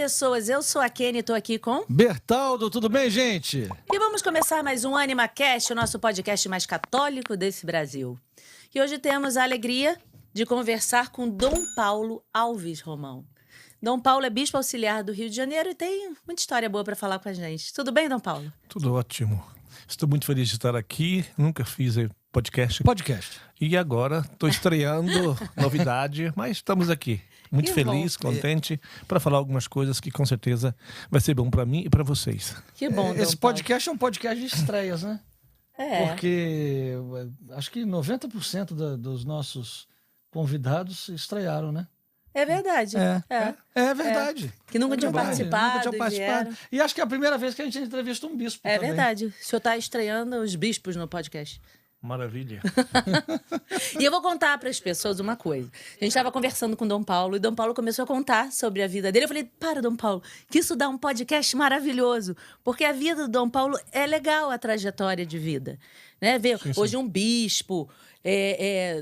pessoas, eu sou a Kenny, estou aqui com... Bertaldo, tudo bem, gente? E vamos começar mais um AnimaCast, o nosso podcast mais católico desse Brasil. E hoje temos a alegria de conversar com Dom Paulo Alves Romão. Dom Paulo é bispo auxiliar do Rio de Janeiro e tem muita história boa para falar com a gente. Tudo bem, Dom Paulo? Tudo ótimo. Estou muito feliz de estar aqui. Nunca fiz podcast. E agora estou estreando novidade, mas estamos aqui. Muito feliz, contente, para falar algumas coisas que com certeza vai ser bom para mim e para vocês. Que bom, Dom Esse podcast é um podcast de estreias, né? É. Porque acho que 90% dos nossos convidados estrearam, né? É verdade. É verdade. Que nunca tinham participado. E acho que é a primeira vez que a gente entrevista um bispo. É também. Verdade. O senhor está estreando os bispos no podcast. Maravilha. E eu vou contar para as pessoas uma coisa. A gente estava conversando com o Dom Paulo e Dom Paulo começou a contar sobre a vida dele. Eu falei, para, Dom Paulo, que isso dá um podcast maravilhoso. Porque a vida do Dom Paulo é legal, a trajetória de vida. Né? Ver hoje um bispo,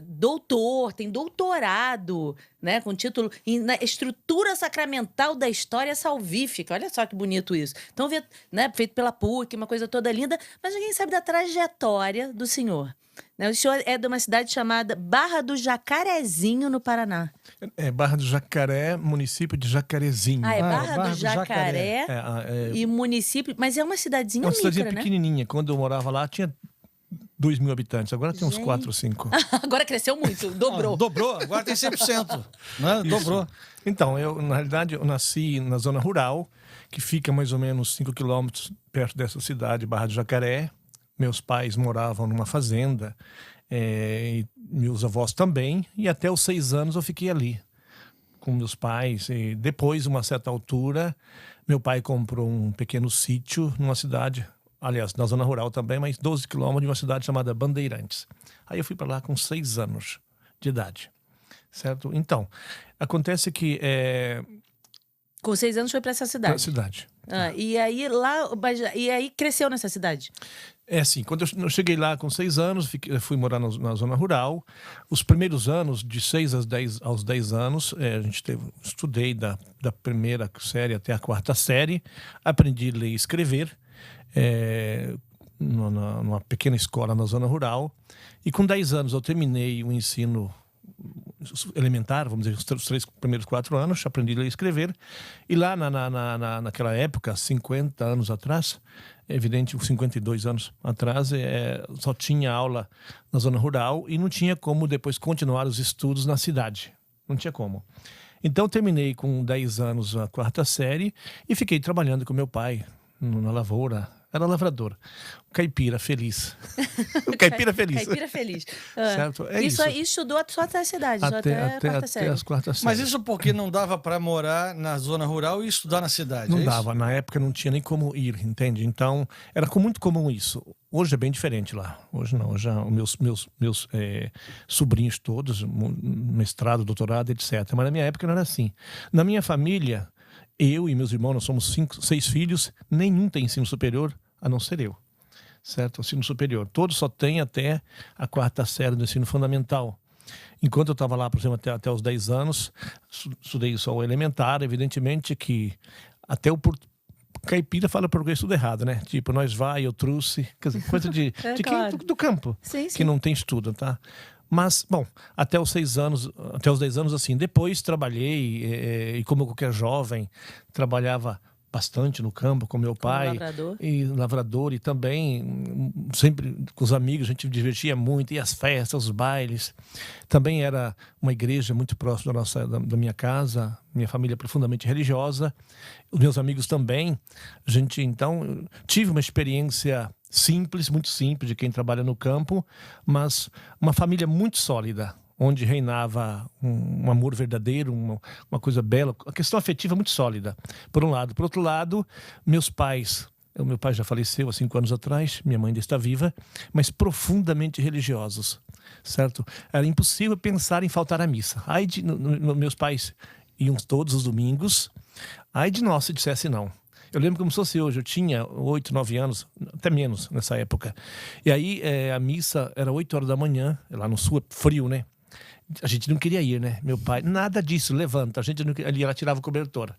doutor, tem doutorado, né? Com título na estrutura sacramental da história salvífica. Olha só que bonito isso. Então, né, feito pela PUC, uma coisa toda linda, mas ninguém sabe da trajetória do senhor. O senhor é de uma cidade chamada Barra do Jacarezinho, no Paraná. É Barra do Jacaré, município de Jacarezinho. Ah, é Barra do Jacaré e município... Mas é uma cidadezinha micra, né? Uma cidadezinha pequenininha. Quando eu morava lá, tinha 2.000 habitantes. Agora tem uns 4 ou 5. Agora cresceu muito, dobrou. Dobrou, agora tem 100%. Né? Dobrou. Então, na realidade, eu nasci na zona rural, que fica mais ou menos 5 quilômetros perto dessa cidade, Barra do Jacaré. Meus pais moravam numa fazenda, e meus avós também, e até os 6 anos eu fiquei ali com meus pais. E depois, uma certa altura, meu pai comprou um pequeno sítio numa cidade, aliás, na zona rural também, mas 12 quilômetros de uma cidade chamada Bandeirantes. Aí eu fui para lá com 6 anos de idade, certo? Então, acontece que... Com 6 anos foi para essa cidade? Para a cidade. E aí cresceu nessa cidade? Assim, quando eu cheguei lá com 6 anos, fui morar na zona rural. Os primeiros anos, de 6 aos 10 anos, estudei da primeira série até a 4ª série, aprendi a ler e escrever numa pequena escola na zona rural. E com 10 anos eu terminei o ensino elementar, vamos dizer, os 3 primeiros 4 anos, aprendi a ler e escrever. E lá naquela época, 50 anos atrás, evidente, 52 anos atrás, só tinha aula na zona rural e não tinha como depois continuar os estudos na cidade. Não tinha como. Então, terminei com 10 anos a 4ª série e fiquei trabalhando com meu pai na lavoura. Era lavrador. Caipira feliz. Caipira feliz. Caipira feliz. Certo? Isso aí estudou só até a cidade, até a 4ª série. As 4ª séries. Mas isso porque não dava para morar na zona rural e estudar na cidade? Não dava. Na época não tinha nem como ir, entende? Então, era muito comum isso. Hoje é bem diferente lá. Hoje não. Hoje meus sobrinhos todos, mestrado, doutorado, etc. Mas na minha época não era assim. Na minha família... Eu e meus irmãos, nós somos 6 filhos, nenhum tem ensino superior, a não ser eu, certo? Ensino superior. Todos só têm até a 4ª série do ensino fundamental. Enquanto eu estava lá, por exemplo, até os 10 anos, estudei só o elementar, evidentemente que até o caipira fala português tudo errado, né? Tipo, nós vai, eu trouxe, quer dizer, coisa de claro. do campo, sim. Que não tem estudo, tá? Mas, bom, até os 10 anos, assim, depois trabalhei, e como qualquer jovem, trabalhava bastante no campo com meu pai. Lavrador, e também, sempre com os amigos, a gente divertia muito, ia às festas, os bailes. Também era uma igreja muito próxima da minha casa, minha família profundamente religiosa, os meus amigos também. A gente, então, tive uma experiência simples, muito simples, de quem trabalha no campo, mas uma família muito sólida, onde reinava um amor verdadeiro, uma coisa bela, a questão afetiva muito sólida, por um lado. Por outro lado, meu pai já faleceu há 5 anos atrás, minha mãe ainda está viva, mas profundamente religiosos, certo? Era impossível pensar em faltar à missa. Meus pais iam todos os domingos, ai de nós se dissesse não. Eu lembro como se fosse hoje, eu tinha 8, 9 anos, até menos nessa época. E aí a missa era 8 horas da manhã, lá no sul é frio, né? A gente não queria ir, né? Meu pai, nada disso, levanta. A gente não queria, ela tirava o cobertor.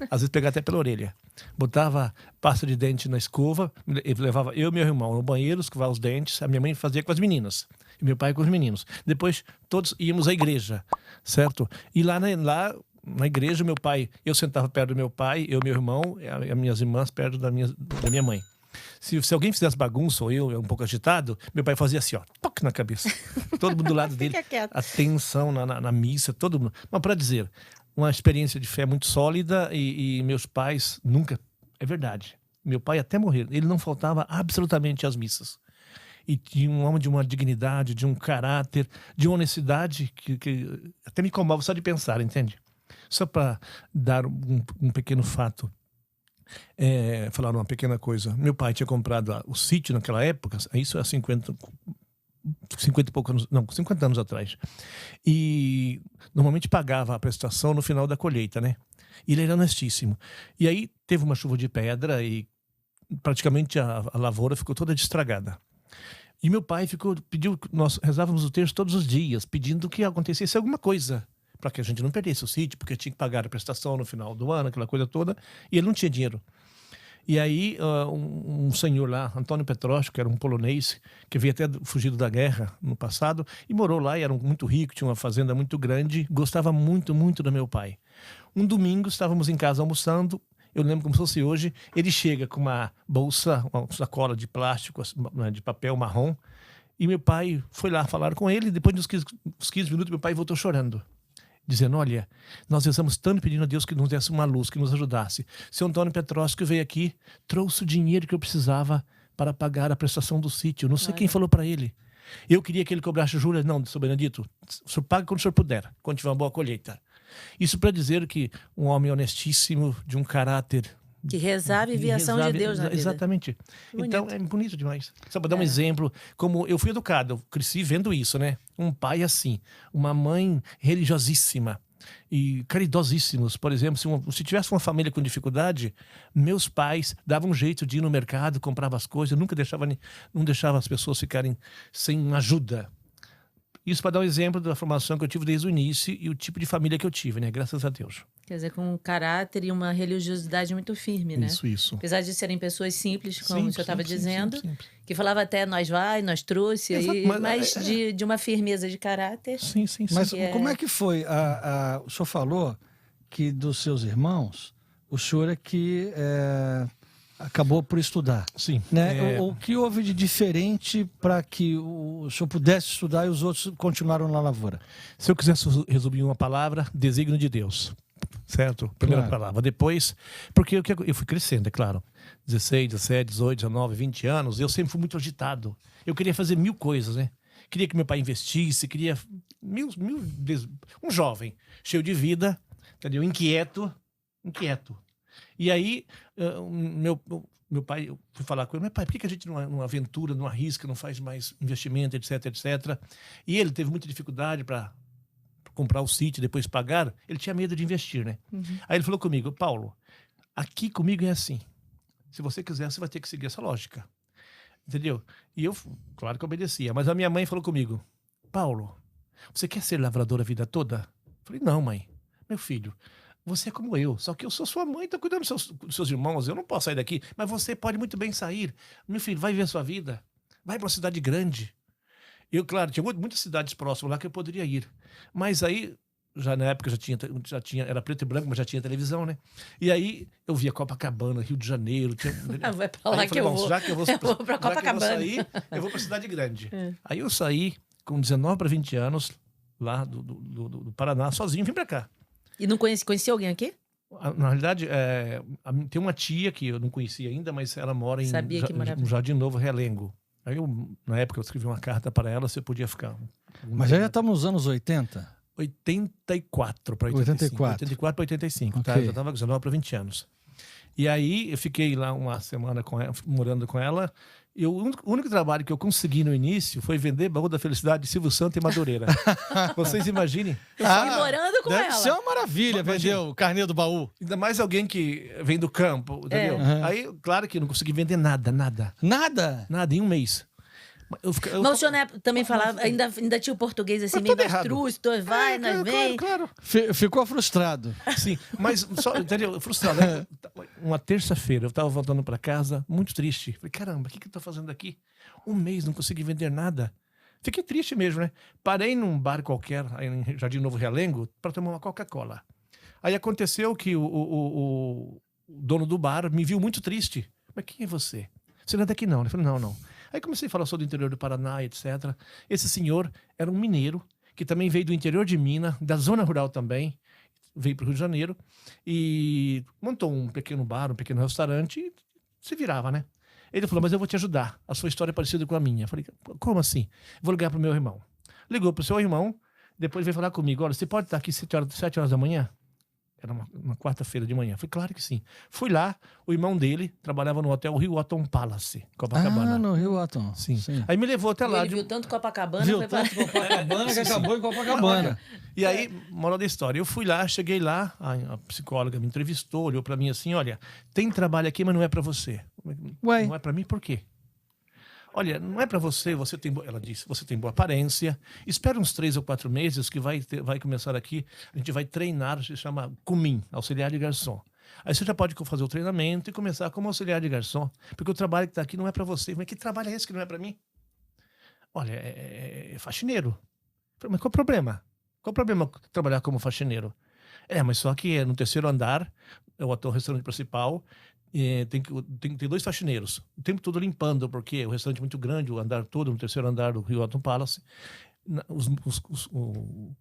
Às vezes pegava até pela orelha. Botava pasta de dente na escova, levava eu e meu irmão no banheiro, escovar os dentes. A minha mãe fazia com as meninas. E meu pai com os meninos. Depois todos íamos à igreja, certo? E lá na igreja, meu pai, eu sentava perto do meu pai, eu e meu irmão, e as minhas irmãs perto da minha mãe. Se alguém fizesse bagunça ou eu um pouco agitado, meu pai fazia assim, ó, toque na cabeça. Todo mundo do lado dele, a tensão na missa, todo mundo. Mas para dizer, uma experiência de fé muito sólida e meus pais nunca, é verdade, meu pai até morrer, ele não faltava absolutamente às missas. E tinha um homem de uma dignidade, de um caráter, de uma honestidade que até me comove só de pensar, entende? Só para dar um pequeno fato. Falar uma pequena coisa. Meu pai tinha comprado o sítio naquela época, isso há 50 e poucos anos, não, 50 anos atrás. E normalmente pagava a prestação no final da colheita, né? E ele era honestíssimo. E aí teve uma chuva de pedra e praticamente a lavoura ficou toda estragada. E meu pai pediu, nós rezávamos o terço todos os dias, pedindo que acontecesse alguma coisa, para que a gente não perdesse o sítio, porque tinha que pagar a prestação no final do ano, aquela coisa toda, e ele não tinha dinheiro. E aí um senhor lá, Antônio Petrócio, que era um polonês, que veio até fugido da guerra no passado, e morou lá, e era muito rico, tinha uma fazenda muito grande, gostava muito, muito do meu pai. Um domingo, estávamos em casa almoçando, eu lembro como se fosse hoje, ele chega com uma bolsa, uma sacola de plástico, de papel marrom, e meu pai foi lá falar com ele, e depois de uns 15 minutos, meu pai voltou chorando, dizendo, olha, nós rezamos tanto pedindo a Deus que nos desse uma luz, que nos ajudasse. Seu Antônio Petrócio, que veio aqui, trouxe o dinheiro que eu precisava para pagar a prestação do sítio. Não sei quem falou para ele. Eu queria que ele cobrasse juros. Não, Sr. Benedito, o senhor paga quando o senhor puder, quando tiver uma boa colheita. Isso para dizer que um homem honestíssimo, de um caráter... Que rezava e via ação de Deus na vida. Exatamente. Então, é bonito demais. Só para dar um exemplo, como eu fui educado, eu cresci vendo isso, né? Um pai assim, uma mãe religiosíssima e caridosíssimos. Por exemplo, se tivesse uma família com dificuldade, meus pais davam um jeito de ir no mercado, compravam as coisas, não deixava as pessoas ficarem sem ajuda. Isso para dar um exemplo da formação que eu tive desde o início e o tipo de família que eu tive, né? Graças a Deus. Quer dizer, com um caráter e uma religiosidade muito firme, né? Isso. Apesar de serem pessoas simples, como o senhor estava dizendo, simples. Que falava até nós trouxe, Exato, mas de uma firmeza de caráter. Sim. Mas como é que foi? O senhor falou que dos seus irmãos, o senhor é que acabou por estudar. Sim. Né? O que houve de diferente para que o senhor pudesse estudar e os outros continuaram na lavoura? Se eu quisesse resumir uma palavra, desígnio de Deus. Certo? Primeira palavra. Depois, porque eu fui crescendo, é claro. 16, 17, 18, 19, 20 anos, eu sempre fui muito agitado. Eu queria fazer 1000 coisas, né? Queria que meu pai investisse, queria um jovem, cheio de vida, entendeu? Inquieto. E aí, meu pai, eu fui falar com ele, mas pai, por que a gente não aventura, não arrisca, não faz mais investimento, etc. E ele teve muita dificuldade para comprar o sítio, depois pagar, ele tinha medo de investir, né? Aí ele falou comigo, Paulo, aqui comigo é assim, se você quiser, você vai ter que seguir essa lógica, entendeu? E eu, claro que obedecia, mas a minha mãe falou comigo, Paulo, você quer ser lavrador a vida toda? Eu falei, não, mãe, meu filho, você é como eu, só que eu sou sua mãe, tá cuidando dos seus irmãos, eu não posso sair daqui, mas você pode muito bem sair, meu filho, vai ver a sua vida, vai para uma cidade grande. Eu, claro, tinha muitas cidades próximas lá que eu poderia ir. Mas aí, já na época, já tinha era preto e branco, mas já tinha televisão, né? E aí, eu via Copacabana, Rio de Janeiro. Vai pra lá que eu vou. Já que eu vou pra Copacabana. Eu vou pra cidade grande. Aí eu saí com 19 para 20 anos, lá do Paraná, sozinho, vim pra cá. E não conhecia alguém aqui? Na realidade, tem uma tia que eu não conhecia ainda, mas ela mora no Jardim Novo, Realengo. Aí na época eu escrevi uma carta para ela se eu podia ficar. Mas já estamos nos anos 80? 84 para 85. 84 para 85, okay. Tá? Eu já estava com 19 para 20 anos. E aí eu fiquei lá uma semana com ela, morando com ela. E o único trabalho que eu consegui no início foi vender Baú da Felicidade de Silvio Santos e Madureira. Vocês imaginem. E morando com ela. Deve ser uma maravilha vender o carnê do baú. Ainda mais alguém que vem do campo, entendeu? Aí, claro que eu não consegui vender nada. Nada? Nada, em um mês. Mas o senhor né, também falava, ainda tinha o português assim, meio mastruz, vai, nós vem. Claro. Ficou frustrado. Sim, mas só, entendeu? Frustrado. Né? Uma terça-feira, eu estava voltando para casa, muito triste. Falei, caramba, o que eu estou fazendo aqui? Um mês, não consegui vender nada. Fiquei triste mesmo, né? Parei num bar qualquer, aí em Jardim Novo Realengo, para tomar uma Coca-Cola. Aí aconteceu que o dono do bar me viu muito triste. Mas quem é você? Você não é daqui não? Eu falei, não. Aí comecei a falar, sou do interior do Paraná, etc. Esse senhor era um mineiro, que também veio do interior de Minas, da zona rural também, veio para o Rio de Janeiro, e montou um pequeno bar, um pequeno restaurante, e se virava, né? Ele falou, mas eu vou te ajudar, a sua história é parecida com a minha. Eu falei, como assim? Vou ligar para o meu irmão. Ligou para o seu irmão, depois veio falar comigo, olha, você pode estar aqui 7 horas da manhã? Era uma quarta-feira de manhã. Falei, claro que sim. Fui lá, o irmão dele trabalhava no hotel Hilton Palace, Copacabana. Ah, no Hilton. Sim. Aí me levou até lá. Ele viu tanto Copacabana. Viu tanto Copacabana que acabou em Copacabana. E aí, moral da história, eu fui lá, cheguei lá, a psicóloga me entrevistou, olhou pra mim assim, olha, tem trabalho aqui, mas não é pra você. Ué? Não é pra mim, por quê? Olha, não é pra você, ela disse, você tem boa aparência, espera uns 3 ou 4 meses que vai começar aqui, a gente vai treinar, se chama CUMIM, auxiliar de garçom. Aí você já pode fazer o treinamento e começar como auxiliar de garçom, porque o trabalho que está aqui não é para você. Mas que trabalho é esse que não é para mim? Olha, é faxineiro. Mas qual o problema? Qual o problema trabalhar como faxineiro? Mas só que no 3º andar, é o restaurante principal, tem que ter 2 faxineiros. O tempo todo limpando, porque o restaurante é muito grande, o andar todo, no 3º andar do Hilton Palace. Os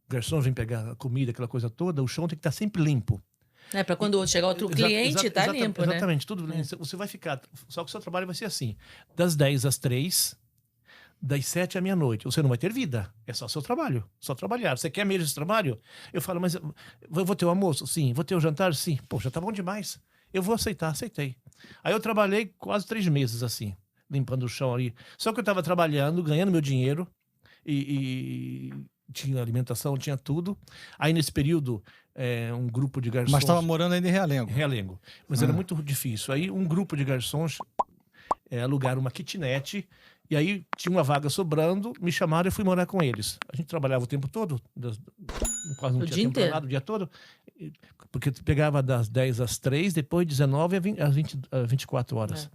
garçons vêm pegar a comida, aquela coisa toda, o chão tem que estar sempre limpo. Para quando chegar outro cliente, tá limpo, né? Exatamente, tudo limpo. Você vai ficar... Só que o seu trabalho vai ser assim, das 10 às 3, das 7 à meia-noite. Você não vai ter vida, é só seu trabalho, só trabalhar. Você quer mesmo esse trabalho? Eu falo, mas eu vou ter o almoço? Sim. Vou ter o jantar? Sim. Pô, já tá bom demais. Eu vou aceitar, aceitei. Aí eu trabalhei quase 3 meses assim, limpando o chão ali. Só que eu estava trabalhando, ganhando meu dinheiro e tinha alimentação, tinha tudo. Aí nesse período, um grupo de garçons... Mas estava morando ainda em Realengo. Realengo. Mas era muito difícil. Aí um grupo de garçons alugaram uma kitnet e aí tinha uma vaga sobrando, me chamaram e eu fui morar com eles. A gente trabalhava o tempo todo, quase não tinha tempo para nada, o dia todo, porque pegava das 10 às 3, depois 19 às 24 horas.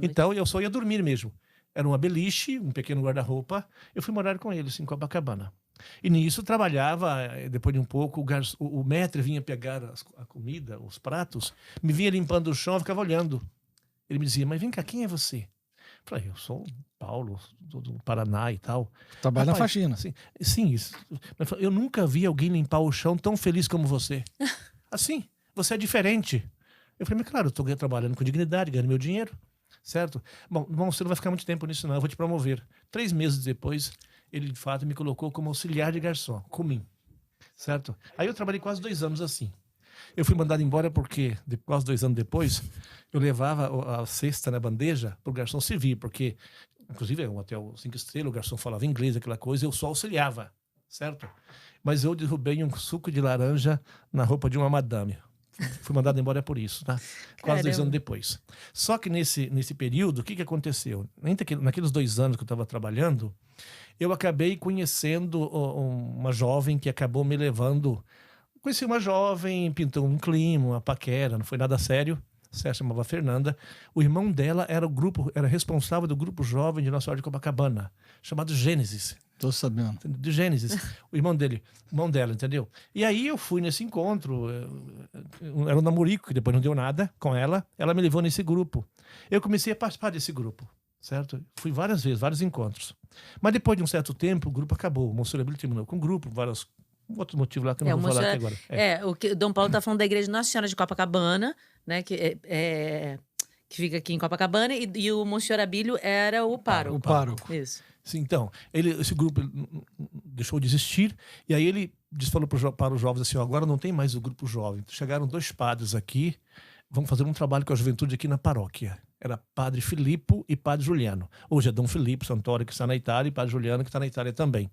Então eu só ia dormir mesmo. Era uma beliche, um pequeno guarda-roupa. Eu fui morar com eles em Copacabana. E nisso trabalhava, depois de um pouco, o maître vinha pegar a comida, os pratos, me vinha limpando o chão, eu ficava olhando. Ele me dizia, mas vem cá, quem é você? Eu falei, eu sou Paulo, do Paraná e tal. Trabalha na faxina. Sim, isso. Mas eu nunca vi alguém limpar o chão tão feliz como você. Assim, você é diferente. Eu falei, mas claro, eu estou trabalhando com dignidade, ganhando meu dinheiro, certo? Bom, você não vai ficar muito tempo nisso não, eu vou te promover. 3 meses depois, ele de fato me colocou como auxiliar de garçom, CUMIM, certo? Aí eu trabalhei quase 2 anos assim. Eu fui mandado embora porque, quase 2 anos depois, eu levava a cesta na bandeja para o garçom servir, porque, inclusive, é um hotel 5 estrelas, o garçom falava inglês, aquela coisa, eu só auxiliava, certo? Mas eu derrubei um suco de laranja na roupa de uma madame. Fui mandado embora por isso, tá? Quase 2 anos depois. Só que nesse período, o que aconteceu? Naqueles 2 anos que eu estava trabalhando, eu acabei conhecendo uma jovem que acabou me levando... Conheci uma jovem, pintou um clima, uma paquera, não foi nada sério. Se chamava Fernanda. O irmão dela era responsável do grupo jovem de Nossa Senhora de Copacabana, chamado Gênesis. Tô sabendo. De Gênesis. O irmão dela, entendeu? E aí eu fui nesse encontro, era um namorico, que depois não deu nada com ela. Ela me levou nesse grupo. Eu comecei a participar desse grupo, certo? Fui várias vezes, vários encontros. Mas depois de um certo tempo, o grupo acabou. O Monsenhor Abílio terminou com o grupo, outro motivo lá que eu não vou falar aqui agora. O que o Dom Paulo está falando da igreja Nossa Senhora de Copacabana, né? Que fica aqui em Copacabana, e o Monsenhor Abílio era o pároco. O pároco. Isso. Sim, então, esse grupo deixou de existir, e aí ele falou para os jovens assim, agora não tem mais o grupo jovem. Chegaram 2 padres aqui, vamos fazer um trabalho com a juventude aqui na paróquia. Era Padre Filippo e Padre Juliano. Hoje é Dom Filippo Santoro, que está na Itália, e Padre Juliano, que está na Itália também.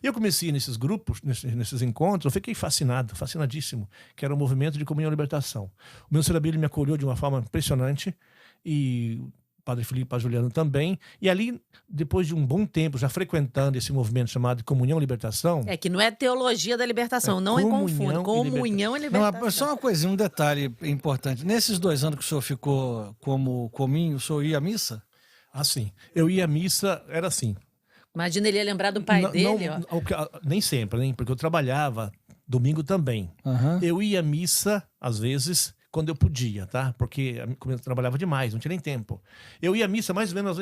E eu comecei nesses grupos, nesses encontros, eu fiquei fascinadíssimo, que era o movimento de comunhão e libertação. O meu Monsenhor Abílio me acolheu de uma forma impressionante, e Padre Felipe Padre Juliano também. E ali, depois de um bom tempo, já frequentando esse movimento chamado de Comunhão e Libertação... É que não é teologia da libertação, não confunda. Comunhão e libertação. Não, só uma coisinha, um detalhe importante. Nesses 2 anos que o senhor ficou como cominho, o senhor ia à missa? Assim, eu ia à missa, era assim. Imagina, ele ia lembrar do pai dele, ó. Nem sempre, né? Porque eu trabalhava domingo também. Eu ia à missa, às vezes, quando eu podia, tá? Porque como eu trabalhava demais, não tinha nem tempo. Eu ia à missa mais ou menos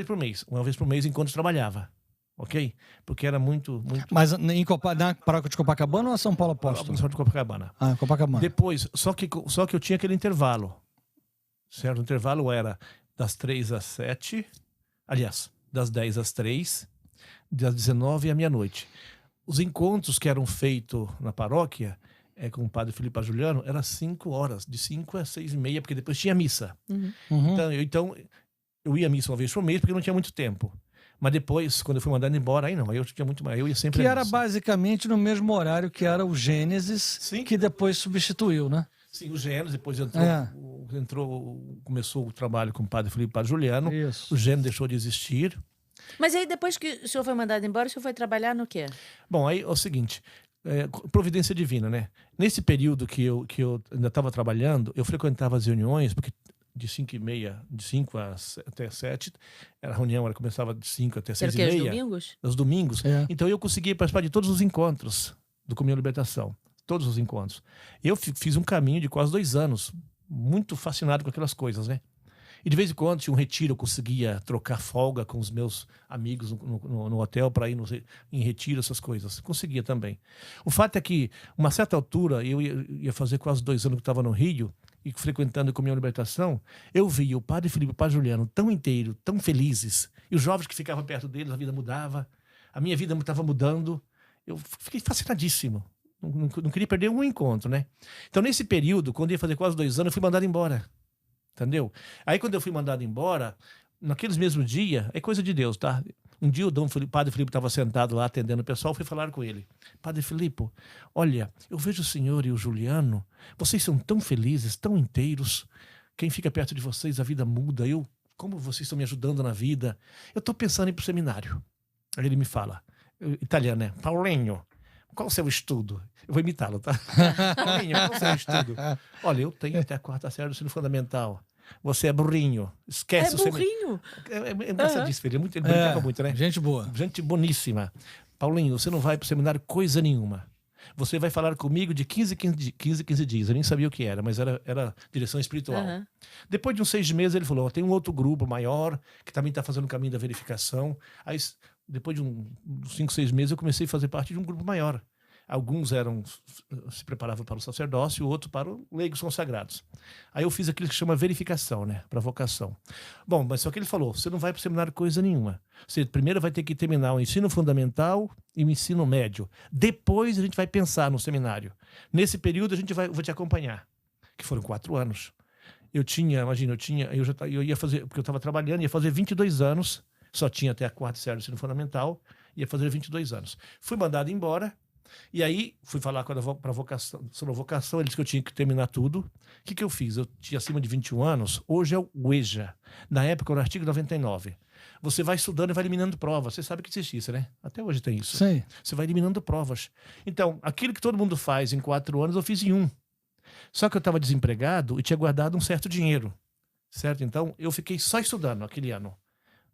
uma vez por mês, enquanto trabalhava. Ok? Porque era muito... Mas na paróquia de Copacabana ou São Paulo Apóstolo? São de Copacabana. Copacabana. Depois, só que eu tinha aquele intervalo. Certo? O intervalo era das 3 às 7, aliás, das 10 às 3, das 19 à meia-noite. Os encontros que eram feitos na paróquia, com o Padre Felipe Juliano, era 5 horas, de 5 às 6h30, porque depois tinha missa. Então, eu ia à missa uma vez por mês, porque não tinha muito tempo. Mas depois, quando eu fui mandado embora, aí não, aí eu tinha muito mais, eu ia sempre que à era missa. Basicamente no mesmo horário que era o Gênesis, Sim. Que depois substituiu, né? Sim, o Gênesis, depois começou o trabalho com o Padre Felipe Padre Juliano. Isso. O Gênesis deixou de existir. Mas aí, depois que o senhor foi mandado embora, o senhor foi trabalhar no quê? Bom, aí é o seguinte, providência divina, né? Nesse período que eu ainda estava trabalhando, eu frequentava as reuniões, porque de 5h30, de 5 até 7, a reunião começava de 5 até 6h30. Era o quê, os domingos? Os domingos. Então eu conseguia participar de todos os encontros do Comunhão e Libertação. Todos os encontros. Eu fiz um caminho de quase 2 anos, muito fascinado com aquelas coisas, né? E de vez em quando tinha um retiro, eu conseguia trocar folga com os meus amigos no hotel para ir em retiro, essas coisas. Conseguia também. O fato é que, uma certa altura, eu ia fazer quase 2 anos que estava no Rio, e frequentando a Comunhão e Libertação, eu via o Padre Felipe e o Padre Juliano tão inteiro, tão felizes, e os jovens que ficavam perto deles, a vida mudava, a minha vida estava mudando. Eu fiquei fascinadíssimo. Não queria perder um encontro, né? Então, nesse período, quando ia fazer quase 2 anos, eu fui mandado embora. Entendeu? Aí, quando eu fui mandado embora, naqueles mesmos dias, é coisa de Deus, tá? Um dia o Padre Filipe estava sentado lá atendendo o pessoal, fui falar com ele. Padre Filipe, olha, eu vejo o senhor e o Juliano, vocês são tão felizes, tão inteiros. Quem fica perto de vocês, a vida muda. Como vocês estão me ajudando na vida? Eu estou pensando em ir para o seminário. Aí ele me fala, italiano, né? Paulinho, qual o seu estudo? Eu vou imitá-lo, tá? Paulinho, qual o seu estudo? Olha, eu tenho até a 4ª série do ensino fundamental. Você é burrinho. Esquece o burrinho? É engraçadíssimo, ele brincava muito, né? Gente boa. Gente boníssima. Paulinho, você não vai pro seminário coisa nenhuma. Você vai falar comigo de 15 dias. Eu nem sabia o que era, mas era direção espiritual. Depois de uns 6 meses, ele falou, tem um outro grupo maior que também está fazendo o caminho da verificação. Aí, depois de uns 5, 6 meses, eu comecei a fazer parte de um grupo maior. Alguns se preparavam para o sacerdócio, o outro para os leigos consagrados. Aí eu fiz aquilo que chama verificação, né? Para vocação. Bom, mas só que ele falou, você não vai para o seminário coisa nenhuma. Você primeiro vai ter que terminar o ensino fundamental e o ensino médio. Depois a gente vai pensar no seminário. Nesse período eu vou te acompanhar. Que foram 4 anos. Eu ia fazer, porque eu estava trabalhando, ia fazer 22 anos, só tinha até a 4ª série do ensino fundamental, ia fazer 22 anos. Fui mandado embora. E aí, fui falar sobre a vocação, ele disse que eu tinha que terminar tudo. O que eu fiz? Eu tinha acima de 21 anos, hoje é o EJA. Na época, era o artigo 99. Você vai estudando e vai eliminando provas. Você sabe que existe isso, né? Até hoje tem isso. Sim. Você vai eliminando provas. Então, aquilo que todo mundo faz em 4 anos, eu fiz em 1. Só que eu estava desempregado e tinha guardado um certo dinheiro. Certo? Então, eu fiquei só estudando aquele ano.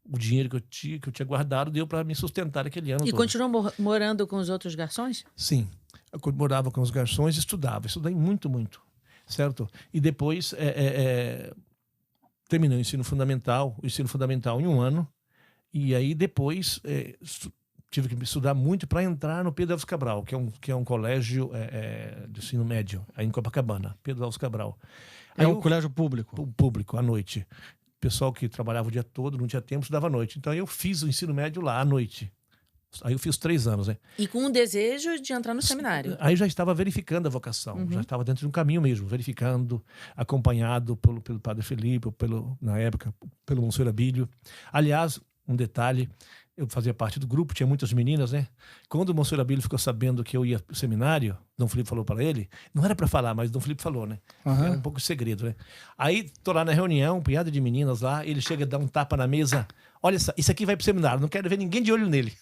O dinheiro que eu tinha guardado deu para me sustentar aquele ano todo. E continuou morando com os outros garçons? Sim. Eu morava com os garçons e estudava. Estudei muito, muito. Certo? E depois terminei o ensino fundamental em 1 ano. E aí depois tive que estudar muito para entrar no Pedro Álvares Cabral, que é um colégio de ensino médio, aí em Copacabana. Pedro Álvares Cabral. É um colégio público? Público, à noite. Pessoal que trabalhava o dia todo, não tinha tempo, estudava à noite. Então eu fiz o ensino médio lá à noite. Aí eu fiz 3 anos, né? E com o desejo de entrar no seminário? Aí já estava verificando a vocação, já estava dentro de um caminho mesmo, verificando, acompanhado pelo Padre Felipe, na época, pelo Monsenhor Abílio. Aliás, um detalhe, eu fazia parte do grupo, tinha muitas meninas, né? Quando o Monsenhor Abílio ficou sabendo que eu ia pro seminário, Dom Felipe falou para ele, não era para falar, mas Dom Felipe falou, né? Era um pouco de segredo, né? Aí, tô lá na reunião, um punhado de meninas lá, ele chega a dar um tapa na mesa, olha, isso aqui vai pro seminário, não quero ver ninguém de olho nele.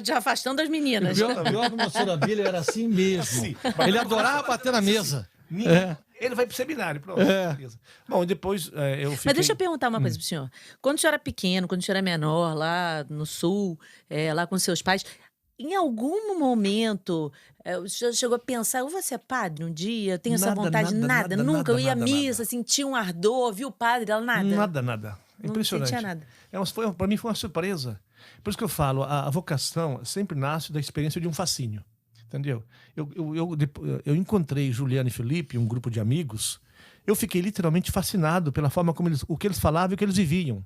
já afastando as meninas. O pior do Monsenhor Abílio era assim mesmo. Sim. Ele adorava bater na mesa. Ele vai pro seminário, pronto. Bom, depois eu fiquei... Mas deixa eu perguntar uma coisa pro senhor. Quando o senhor era pequeno, quando o senhor era menor, lá no sul, lá com seus pais, em algum momento o senhor chegou a pensar, eu vou ser padre um dia? Eu tenho essa vontade? Nada, nunca. Eu ia à missa, sentia um ardor, vi o padre, ela nada. Nada. Impressionante. Não sentia nada. Para mim foi uma surpresa. Por isso que eu falo, a vocação sempre nasce da experiência de um fascínio. Entendeu? Eu encontrei Juliana e Felipe, um grupo de amigos, eu fiquei literalmente fascinado pela forma como o que eles falavam e o que eles viviam.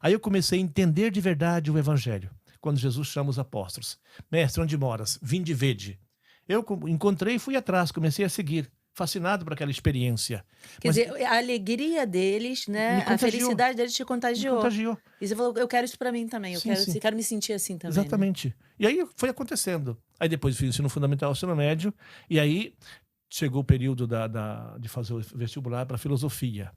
Aí eu comecei a entender de verdade o Evangelho, quando Jesus chama os apóstolos. Mestre, onde moras? Vinde e vede. Eu encontrei e fui atrás, comecei a seguir, fascinado por aquela experiência. Quer dizer, a alegria deles, né? A felicidade deles te contagiou. Me contagiou. E você falou, eu quero isso pra mim também, eu quero me sentir assim também. Exatamente. Né? E aí foi acontecendo. Aí depois fiz ensino fundamental, ensino médio, e aí chegou o período de fazer o vestibular para filosofia.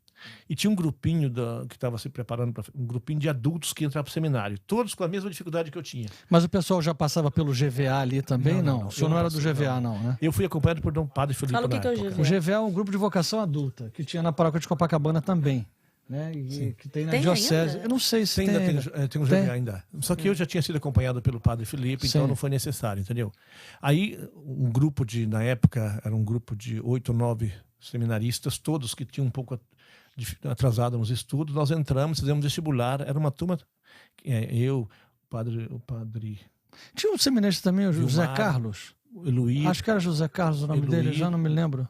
E tinha um grupinho que estava se preparando, um grupinho de adultos que entravam para o seminário, todos com a mesma dificuldade que eu tinha. Mas o pessoal já passava pelo GVA ali também? Não. O senhor não era do GVA, não, né? Eu fui acompanhado por Dom Padre Felipe. Fala o que é o GVA. O GVA é um grupo de vocação adulta, que tinha na paróquia de Copacabana também. Né? E que tem na diocese. Ainda? Eu não sei se tem um GVA ainda. Só que eu já tinha sido acompanhado pelo Padre Felipe, então não foi necessário, entendeu? Aí, um grupo na época, era um grupo de 8 ou 9 seminaristas, todos que tinham um pouco atrasado nos estudos, nós entramos, fizemos vestibular, era uma turma, eu, o padre... Tinha um seminarista também, o José Carlos? Eluir. Acho que era José Carlos o nome dele, já não me lembro.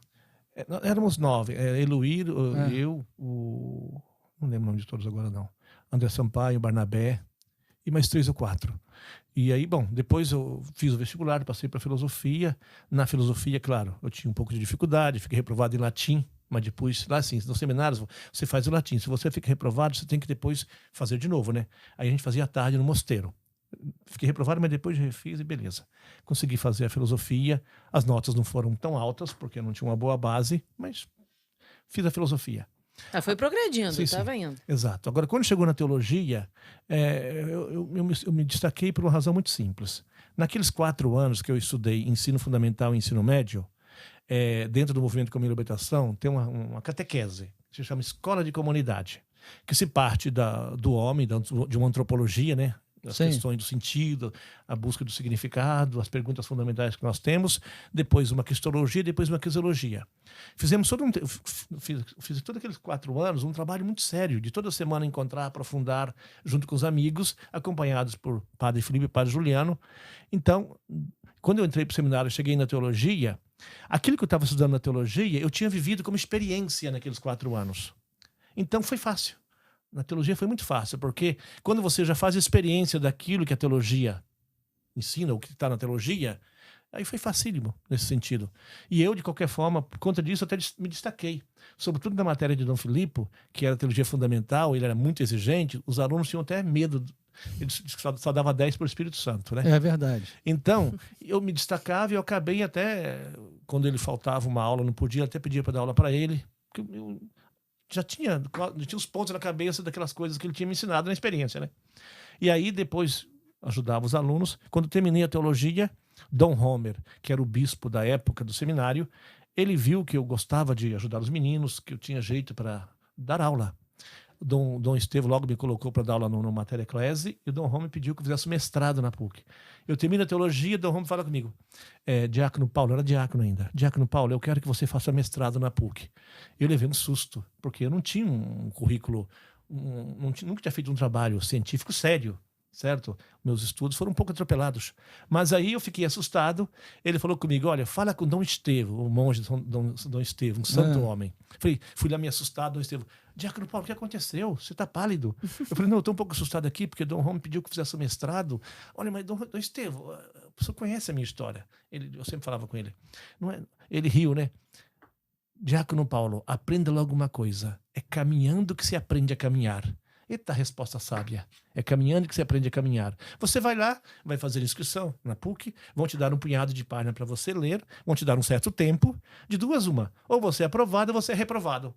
Éramos 9, Eluir, eu, não lembro o nome de todos agora não, André Sampaio, Barnabé, e mais 3 ou 4. E aí, bom, depois eu fiz o vestibular, passei para filosofia. Na filosofia, claro, eu tinha um pouco de dificuldade, fiquei reprovado em latim, mas depois, lá assim, nos seminários, você faz o latim. Se você fica reprovado, você tem que depois fazer de novo, né? Aí a gente fazia à tarde no mosteiro. Fiquei reprovado, mas depois refiz e beleza. Consegui fazer a filosofia. As notas não foram tão altas, porque eu não tinha uma boa base, mas fiz a filosofia. Foi progredindo, estava indo. Exato. Agora, quando chegou na teologia, eu me destaquei por uma razão muito simples. Naqueles 4 anos que eu estudei ensino fundamental e ensino médio, dentro do movimento Caminho da Libertação, tem uma catequese, que se chama Escola de Comunidade, que se parte do homem, de uma antropologia, né? As questões do sentido, a busca do significado, as perguntas fundamentais que nós temos, depois uma cristologia, depois uma quisiologia. Fiz todos aqueles 4 anos um trabalho muito sério, de toda semana encontrar, aprofundar, junto com os amigos, acompanhados por Padre Felipe e Padre Juliano. Então, quando eu entrei para o seminário, cheguei na teologia, aquilo que eu estava estudando na teologia, eu tinha vivido como experiência naqueles 4 anos. Então, foi fácil. Na teologia foi muito fácil, porque quando você já faz experiência daquilo que a teologia ensina, o que está na teologia, aí foi facílimo nesse sentido. E eu, de qualquer forma, por conta disso, até me destaquei. Sobretudo na matéria de Dom Filipe, que era teologia fundamental, ele era muito exigente, os alunos tinham até medo. Ele só dava 10 por Espírito Santo, né? É verdade. Então, eu me destacava e eu acabei até, quando ele faltava uma aula, não podia, até pedia para dar aula para ele, porque eu já tinha os pontos na cabeça daquelas coisas que ele tinha me ensinado na experiência, né? E aí, depois, ajudava os alunos. Quando terminei a teologia, Dom Homer, que era o bispo da época do seminário, ele viu que eu gostava de ajudar os meninos, que eu tinha jeito para dar aula. Dom Estevão logo me colocou para dar aula no Matéria Eclesi, e o Dom Homer pediu que eu fizesse mestrado na PUC. Eu termino a teologia, Dom Homer fala comigo, Diácono Paulo, era diácono ainda, Diácono Paulo, eu quero que você faça mestrado na PUC. Eu levei um susto, porque eu não tinha um currículo, nunca tinha feito um trabalho científico sério, certo? Meus estudos foram um pouco atropelados. Mas aí eu fiquei assustado. Ele falou comigo, olha, fala com Dom Estevão, o monge Dom Estevão, um santo homem. Fui lá me assustar, Dom Estevão. Diácono Paulo, o que aconteceu? Você está pálido. Eu falei, não, eu estou um pouco assustado aqui, porque Dom Rome pediu que eu fizesse mestrado. Olha, mas Dom Estevão, o senhor conhece a minha história. Eu sempre falava com ele. Não é? Ele riu, né? Diácono Paulo, aprenda logo uma coisa. É caminhando que se aprende a caminhar. Eita, resposta sábia. É caminhando que você aprende a caminhar. Você vai lá, vai fazer inscrição na PUC, vão te dar um punhado de página para você ler, vão te dar um certo tempo, de duas uma. Ou você é aprovado ou você é reprovado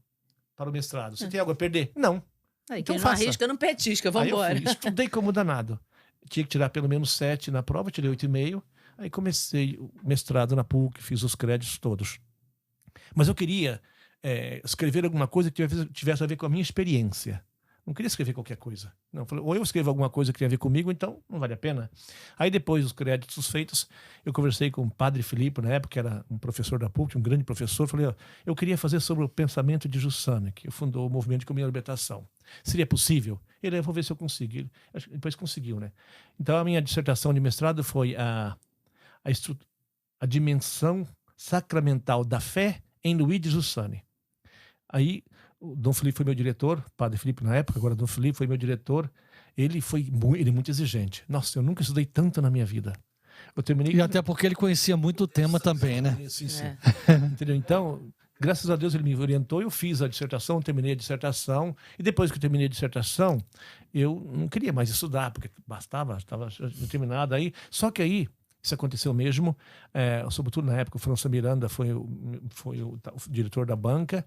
para o mestrado. Você tem algo a perder? Não. Aí, Então quem não faça. arrisca, não petisca, vamos Aí eu embora. fui, estudei como danado. Tinha que tirar pelo menos 7 na prova, tirei 8,5. Aí comecei o mestrado na PUC, fiz os créditos todos. Mas eu queria escrever alguma coisa que tivesse a ver com a minha experiência. Não queria escrever qualquer coisa. Não, falei, ou eu escrevo alguma coisa que tem a ver comigo, então não vale a pena. Aí depois dos créditos feitos, eu conversei com o padre Filipe, na época, que era um professor da PUC, um grande professor. Falei, ó, eu queria fazer sobre o pensamento de Giussani, que fundou o movimento de comunhão e libertação. Seria possível? Ele, eu vou ver se eu consigo. Ele, depois conseguiu, né? Então a minha dissertação de mestrado foi a dimensão sacramental da fé em Luigi Giussani. Aí o Dom Felipe foi meu diretor, padre Felipe na época, agora Dom Felipe foi meu diretor. Ele é muito exigente. Nossa, eu nunca estudei tanto na minha vida. Eu terminei... E até porque ele conhecia muito o tema também, né? Sim. Entendeu? Então, graças a Deus ele me orientou, eu fiz a dissertação, terminei a dissertação, e depois que eu terminei a dissertação, eu não queria mais estudar, porque bastava, estava terminado aí. Só que aí, isso aconteceu mesmo, sobretudo na época o França Miranda foi o diretor da banca.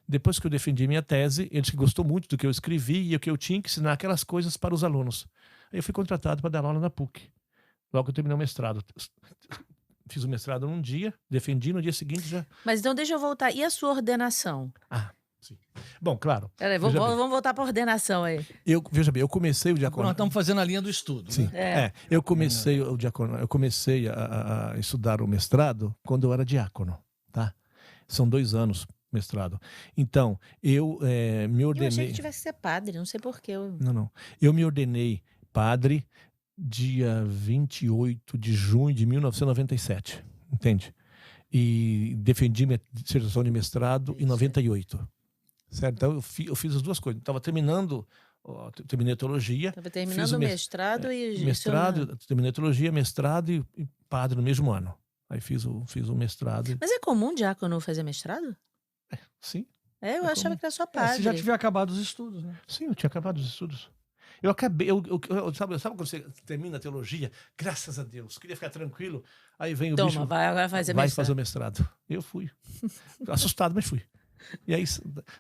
Depois que eu defendi minha tese, ele disse que gostou muito do que eu escrevi e que eu tinha que ensinar aquelas coisas para os alunos. Aí eu fui contratado para dar aula na PUC. Logo que eu terminei o mestrado. Fiz o mestrado num dia, defendi, no dia seguinte já... Mas então deixa eu voltar. E a sua ordenação? Sim. Bom, claro. Peraí, vamos voltar para a ordenação aí. Veja bem, eu comecei o diaconato... Nós estamos fazendo a linha do estudo. Sim. Né? Eu comecei o diaconato, eu comecei a estudar o mestrado quando eu era diácono, tá? São 2 anos mestrado. Então, eu me ordenei... Eu achei que tivesse que ser padre, não sei porquê. Não. Eu me ordenei padre dia 28 de junho de 1997, entende? E defendi minha dissertação de mestrado em 98. Certo? Então eu fiz as duas coisas. Estava terminando, terminei a teologia. Estava terminando o mestrado e... Terminei a teologia, mestrado e padre no mesmo ano. Aí fiz o mestrado. Mas é comum diácono fazer mestrado? Sim. Eu achava que era só padre. Você já tiver acabado os estudos, né? Sim, eu tinha acabado os estudos. Eu acabei, sabe quando você termina a teologia? Graças a Deus, queria ficar tranquilo. Aí vem o bicho. Vai agora fazer vai mestrado. fazer o mestrado. Eu fui. Assustado, mas fui. E aí,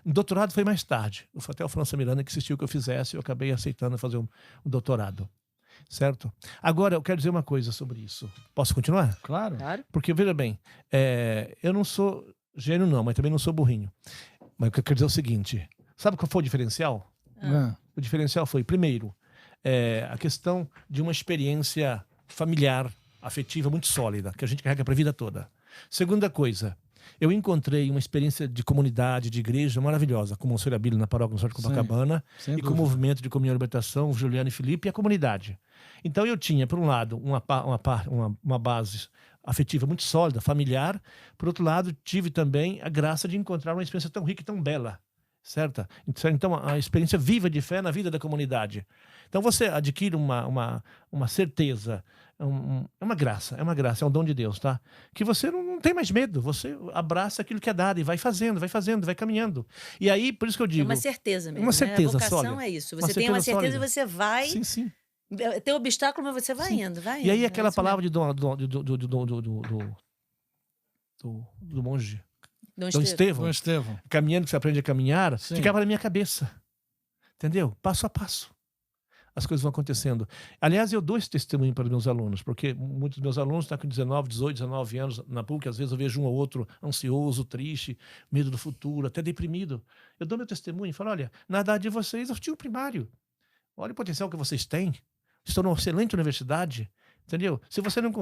o doutorado foi mais tarde. Até o França Miranda que insistiu que eu fizesse, eu acabei aceitando fazer um doutorado. Certo? Agora, eu quero dizer uma coisa sobre isso. Posso continuar? Claro. Porque, veja bem, eu não sou gênio não, mas também não sou burrinho. Mas o que eu quero dizer é o seguinte. Sabe qual foi o diferencial? O diferencial foi, primeiro, a questão de uma experiência familiar, afetiva, muito sólida, que a gente carrega para a vida toda. Segunda coisa, eu encontrei uma experiência de comunidade, de igreja maravilhosa, com o Monsenhor Abílio na paróquia do Norte de Copacabana, e com o movimento de comunhão e libertação, Juliano e Felipe, e a comunidade. Então eu tinha, por um lado, uma base afetiva muito sólida, familiar. Por outro lado, tive também a graça de encontrar uma experiência tão rica e tão bela. Certo? Então, a experiência viva de fé na vida da comunidade. Então, você adquire uma certeza, é uma graça, é um dom de Deus, tá? Que você não tem mais medo, você abraça aquilo que é dado e vai fazendo, vai caminhando. E aí, por isso que eu digo... É uma certeza mesmo, uma certeza né? A vocação sólida. é isso. Você tem uma certeza e você vai... Sim. Tem obstáculo, mas você vai indo, vai indo. E aí, aquela palavra de do monge... Dom Estevão, caminhando que você aprende a caminhar, ficava na minha cabeça. Entendeu? Passo a passo. As coisas vão acontecendo. Aliás, eu dou esse testemunho para os meus alunos, porque muitos dos meus alunos estão com 19, 18, 19 anos na PUC, às vezes eu vejo um ou outro ansioso, triste, medo do futuro, até deprimido. Eu dou meu testemunho e falo, olha, na idade de vocês, eu tinha o primário. Olha o potencial que vocês têm. Estão numa excelente universidade. Entendeu? Se você não...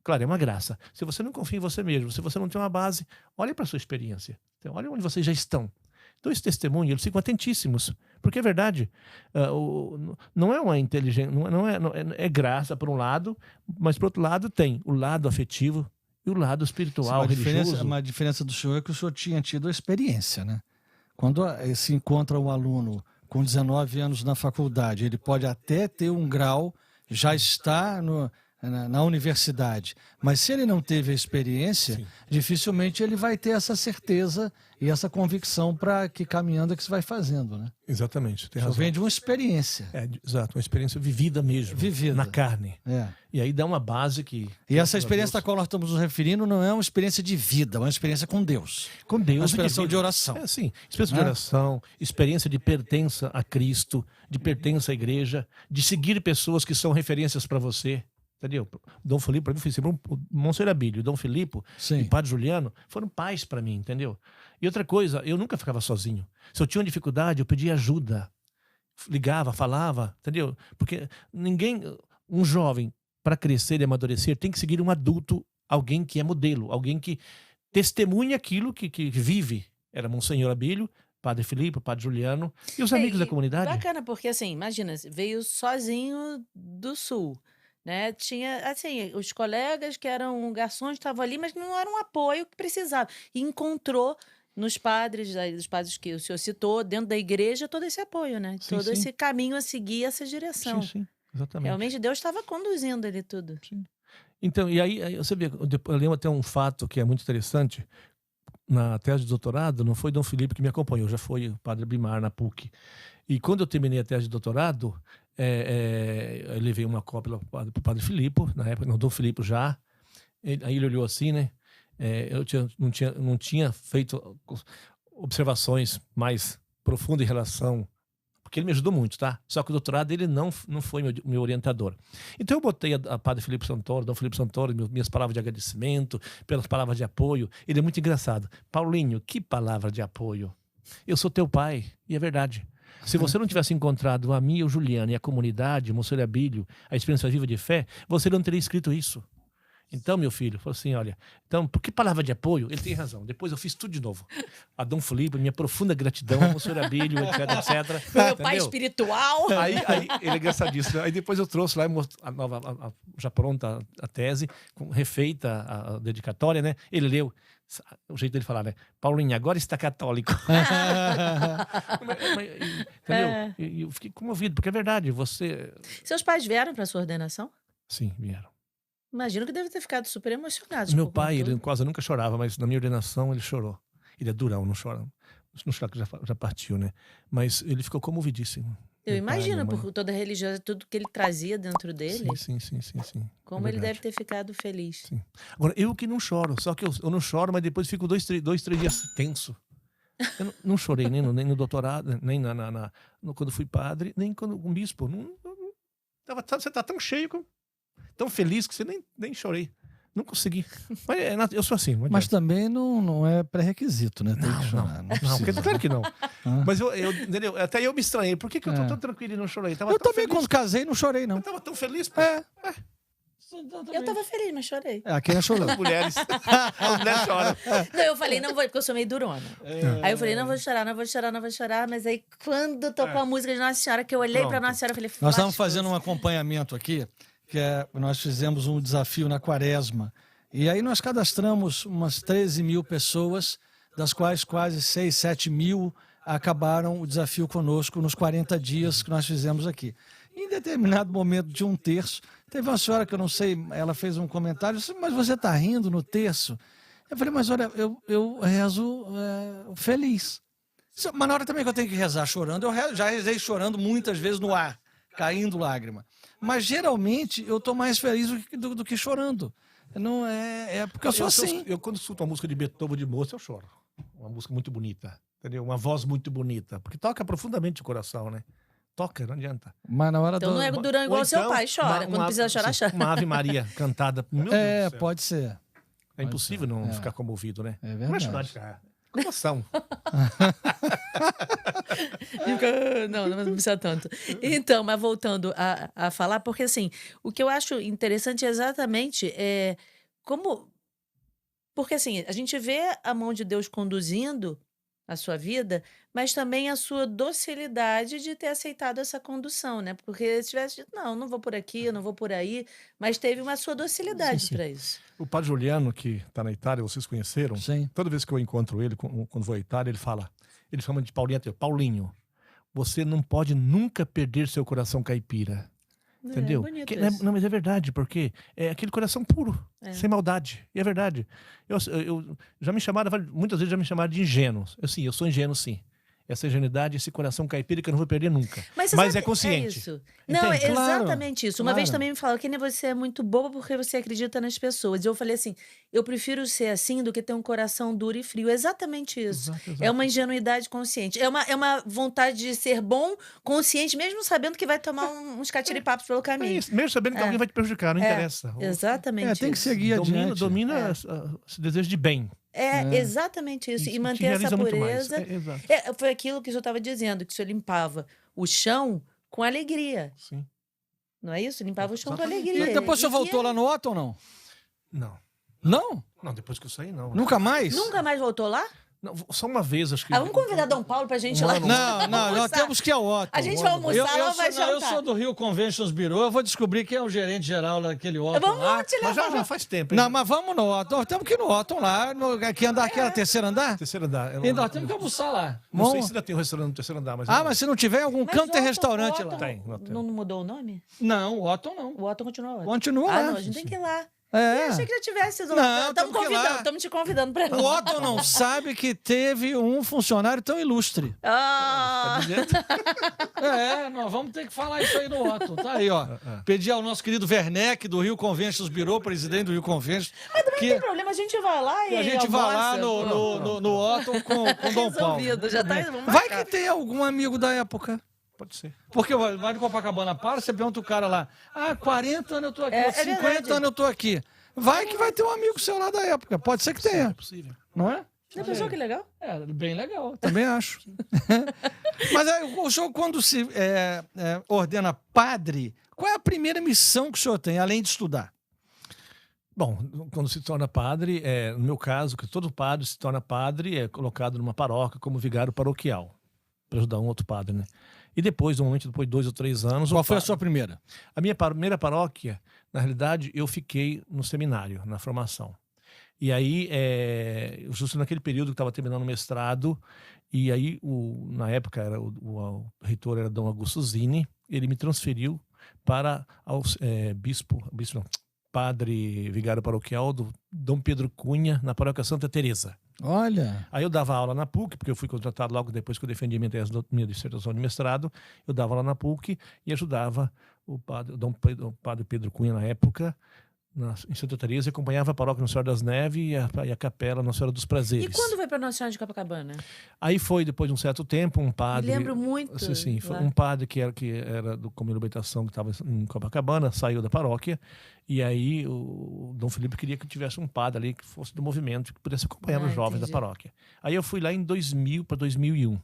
Claro, é uma graça. Se você não confia em você mesmo, se você não tem uma base, olhe para a sua experiência. Então, olha onde vocês já estão. Então, esse testemunho, eles ficam atentíssimos. Porque é verdade. Não é uma inteligência... É graça, por um lado, mas, por outro lado, tem o lado afetivo e o lado espiritual, religioso. Uma diferença do senhor é que o senhor tinha tido a experiência, né? Quando se encontra um aluno com 19 anos na faculdade, ele pode até ter um grau, já está na universidade. Mas se ele não teve a experiência, Sim. dificilmente ele vai ter essa certeza e essa convicção para que caminhando é que você vai fazendo, né? Exatamente, tem Isso razão. vem de uma experiência. Exato, uma experiência vivida mesmo. Vivida. Na carne. É. E aí dá uma base que... E essa experiência da qual nós estamos nos referindo não é uma experiência de vida, é uma experiência com Deus. Com Deus. Uma experiência de oração. Sim, experiência de oração, experiência de pertença a Cristo, de pertença à igreja, de seguir pessoas que são referências para você. Entendeu? Dom Filipe, para mim, foi sempre o Monsenhor Abílio, Dom Filipe Sim. e Padre Juliano foram pais para mim, entendeu? E outra coisa, eu nunca ficava sozinho. Se eu tinha uma dificuldade, eu pedia ajuda. Ligava, falava, entendeu? Porque um jovem, para crescer e amadurecer, tem que seguir um adulto, alguém que é modelo, alguém que testemunha aquilo que vive. Era Monsenhor Abílio, Padre Filipe, Padre Juliano e os amigos da comunidade. Bacana, porque assim, imagina, veio sozinho do sul, né? Tinha, assim, os colegas que eram garçons estavam ali, mas não era um apoio que precisava. E encontrou nos padres, dos padres que o senhor citou, dentro da igreja, todo esse apoio, né? Sim, todo sim. esse caminho a seguir, essa direção. Sim, exatamente. Realmente Deus estava conduzindo ele tudo. Sim. Então, e aí você vê, eu lembro até um fato que é muito interessante. Na tese de doutorado, não foi Dom Filipe que me acompanhou, já foi o Padre Bimar na PUC. E quando eu terminei a tese de doutorado, eu levei uma cópia para o Padre Filipe, na época, não, Dom Filipe já. Aí ele olhou assim, né? Eu não tinha feito observações mais profundas em relação... Porque ele me ajudou muito, tá? Só que o doutorado ele não foi meu orientador. Então eu botei a Padre Filipe Santoro, Dom Filipe Santoro, minhas palavras de agradecimento, pelas palavras de apoio. Ele é muito engraçado. Paulinho, que palavra de apoio. Eu sou teu pai, e é verdade. Se você não tivesse encontrado a mim, o Juliano e a comunidade, o Monsenhor Abílio, a experiência viva de fé, você não teria escrito isso. Então, meu filho, falou assim, olha, então, por que palavra de apoio? Ele tem razão. Depois eu fiz tudo de novo. A Dom Filipe, minha profunda gratidão, ao Monsenhor Abílio, etc, etc. Meu pai espiritual. Aí ele é engraçadíssimo. Aí depois eu trouxe lá, já pronta a tese, refeita a dedicatória, né? Ele leu, o jeito dele falar, né? Paulinho, agora está católico. Entendeu? E eu fiquei comovido, porque é verdade, você... Seus pais vieram para sua ordenação? Sim, vieram. Imagino que deve ter ficado super emocionado. Meu pai, ele quase nunca chorava, mas na minha ordenação ele chorou. Ele é durão, não chora. Não chora que já partiu, né? Mas ele ficou comovidíssimo. Eu imagino, por toda a religiosa, tudo que ele trazia dentro dele. Sim. Como ele deve ter ficado feliz. Sim. Agora, eu que não choro. Só que eu não choro, mas depois fico 2, 3 dias tenso. Eu não chorei nem no doutorado, nem quando fui padre, nem quando um bispo. Você tá tão cheio, tão feliz que você nem chorei. Não consegui. Mas eu sou assim. Mas também não é pré-requisito, né? Tem que chorar. Não, claro que não. Mas entendeu? Até eu me estranhei. Por que eu tô tão tranquilo e não chorei? Eu também, feliz. quando casei, não chorei, não. Eu tava tão feliz. Pô. Eu tava feliz, mas chorei. Quem é chorou? As mulheres choram. Não, eu falei, não vou, porque eu sou meio durona. Aí eu falei, não vou chorar. Mas aí, quando tocou a música de Nossa Senhora, que eu olhei pra Nossa Senhora, eu falei... Nós estamos fazendo um acompanhamento aqui, nós fizemos um desafio na Quaresma. E aí nós cadastramos umas 13 mil pessoas, das quais quase 6, 7 mil acabaram o desafio conosco nos 40 dias que nós fizemos aqui. Em determinado momento de um terço, teve uma senhora que eu não sei, ela fez um comentário, disse, mas você está rindo no terço? Eu falei, mas olha, eu rezo feliz. Mas na hora também que eu tenho que rezar chorando, eu já rezei chorando muitas vezes no ar, caindo lágrima. Mas geralmente eu estou mais feliz do que chorando. Não porque eu sou assim. Eu quando escuto uma música de Beethoven de moça, eu choro. Uma música muito bonita, entendeu? Uma voz muito bonita, porque toca profundamente o coração, né? Toca, não adianta. Mas na hora então não é durão igual seu pai, chora. Quando precisa chorar, chora. Uma Ave Maria cantada. Meu Deus do céu. Pode ser. É impossível não ficar comovido, né? É verdade. Não é chorar de cara. Comoção. Não precisa tanto. Então, mas voltando a falar, porque assim, o que eu acho interessante é exatamente como... Porque assim, a gente vê a mão de Deus conduzindo a sua vida, mas também a sua docilidade de ter aceitado essa condução, né? Porque se tivesse dito, não vou por aqui, eu não vou por aí, mas teve uma sua docilidade para isso. O Padre Juliano, que está na Itália, vocês conheceram? Sim. Toda vez que eu encontro ele, quando vou à Itália, ele chama de Paulinho, você não pode nunca perder seu coração caipira. Entendeu? Bonito Não, mas é verdade, porque é aquele coração puro, sem maldade. E é verdade. Eu já me chamaram, muitas vezes já me chamaram de ingênuo. Eu sou ingênuo, sim. Essa ingenuidade, esse coração caipira que eu não vou perder nunca. Mas é consciente. É isso. Não, é exatamente isso. Uma vez também me falaram que você é muito boba porque você acredita nas pessoas. E eu falei assim, eu prefiro ser assim do que ter um coração duro e frio. É exatamente isso. Exato. É uma ingenuidade consciente. É uma vontade de ser bom, consciente, mesmo sabendo que vai tomar uns catiripapos pelo caminho. É isso, mesmo sabendo que alguém vai te prejudicar, não interessa. Exatamente tem que isso. seguir adiante. Domina esse desejo de bem. Exatamente isso. E manter essa pureza. Foi aquilo que o senhor estava dizendo, que o senhor limpava o chão com alegria. Sim. Não é isso? Limpava o chão com Exatamente. alegria. E depois o senhor voltou lá no Otton ou não? Não. Não? Não, depois que eu saí, não. Nunca mais? Nunca mais voltou lá? Não, só uma vez, acho que... Vamos convidar Dom Paulo pra gente ir lá. Não, nós temos que ir ao Otton. A gente vai almoçar lá, vai jantar. Eu sou do Rio Conventions Bureau, eu vou descobrir quem é o gerente geral daquele Otton lá. Vamos te levar. Mas já faz tempo. Não, mas vamos no Otton. Nós temos que ir no Otton lá, que andar aquela terceiro andar. Terceiro andar. E nós temos que almoçar lá. Não sei se ainda tem um restaurante no terceiro andar, mas... Mas se não tiver, algum canto tem restaurante lá. Tem. Não mudou o nome? Não, o Otton não. O Otton continua Otton. Continua lá. Não, a gente tem que ir lá. É. Eu achei que já tivesse. Não, estamos convidando, estamos te convidando para O Otton não sabe que teve um funcionário tão ilustre. Nós vamos ter que falar isso aí no Otton. Tá aí, ó. Pedir ao nosso querido Werneck, do Rio Conventions Bureau, presidente do Rio Conventions. Mas também não tem problema, a gente vai lá e a gente vai lá no Otton com Dom Paulo. Já tá, vai que tem algum amigo da época. Pode ser. Porque vai de Copacabana, você pergunta o cara lá, 40 anos eu tô aqui, 50 anos eu tô aqui. Vai que vai ter um amigo seu lá da época, pode ser que tenha. É possível. Não é? Já pensou que legal? Bem legal, também acho. Mas o senhor, quando se ordena padre, qual é a primeira missão que o senhor tem, além de estudar? Bom, quando se torna padre, no meu caso, que todo padre se torna padre, é colocado numa paróquia como vigário paroquial, para ajudar um outro padre, né? E depois, normalmente depois de 2 ou 3 anos... Qual foi a sua primeira? A minha primeira paróquia, na realidade, eu fiquei no seminário, na formação. E aí, justo naquele período que estava terminando o mestrado, e aí, na época, o reitor era Dom Augusto Zini, ele me transferiu para padre vigário paroquial do Dom Pedro Cunha, na paróquia Santa Teresa. Olha! Aí eu dava aula na PUC, porque eu fui contratado logo depois que eu defendi minha dissertação de mestrado. Eu dava aula na PUC e ajudava o padre Pedro Cunha, na época, em Santa Teresa, e acompanhava a paróquia Nossa Senhora das Neves e a capela Nossa Senhora dos Prazeres. E quando foi para Nossa Senhora de Copacabana? Aí foi, depois de um certo tempo, um padre... Me lembro muito. Sim, foi um padre que era do Comunhão de Libertação, que estava em Copacabana, saiu da paróquia, e aí o Dom Felipe queria que tivesse um padre ali que fosse do movimento, que pudesse acompanhar os jovens da paróquia. Aí eu fui lá em 2000 para 2001.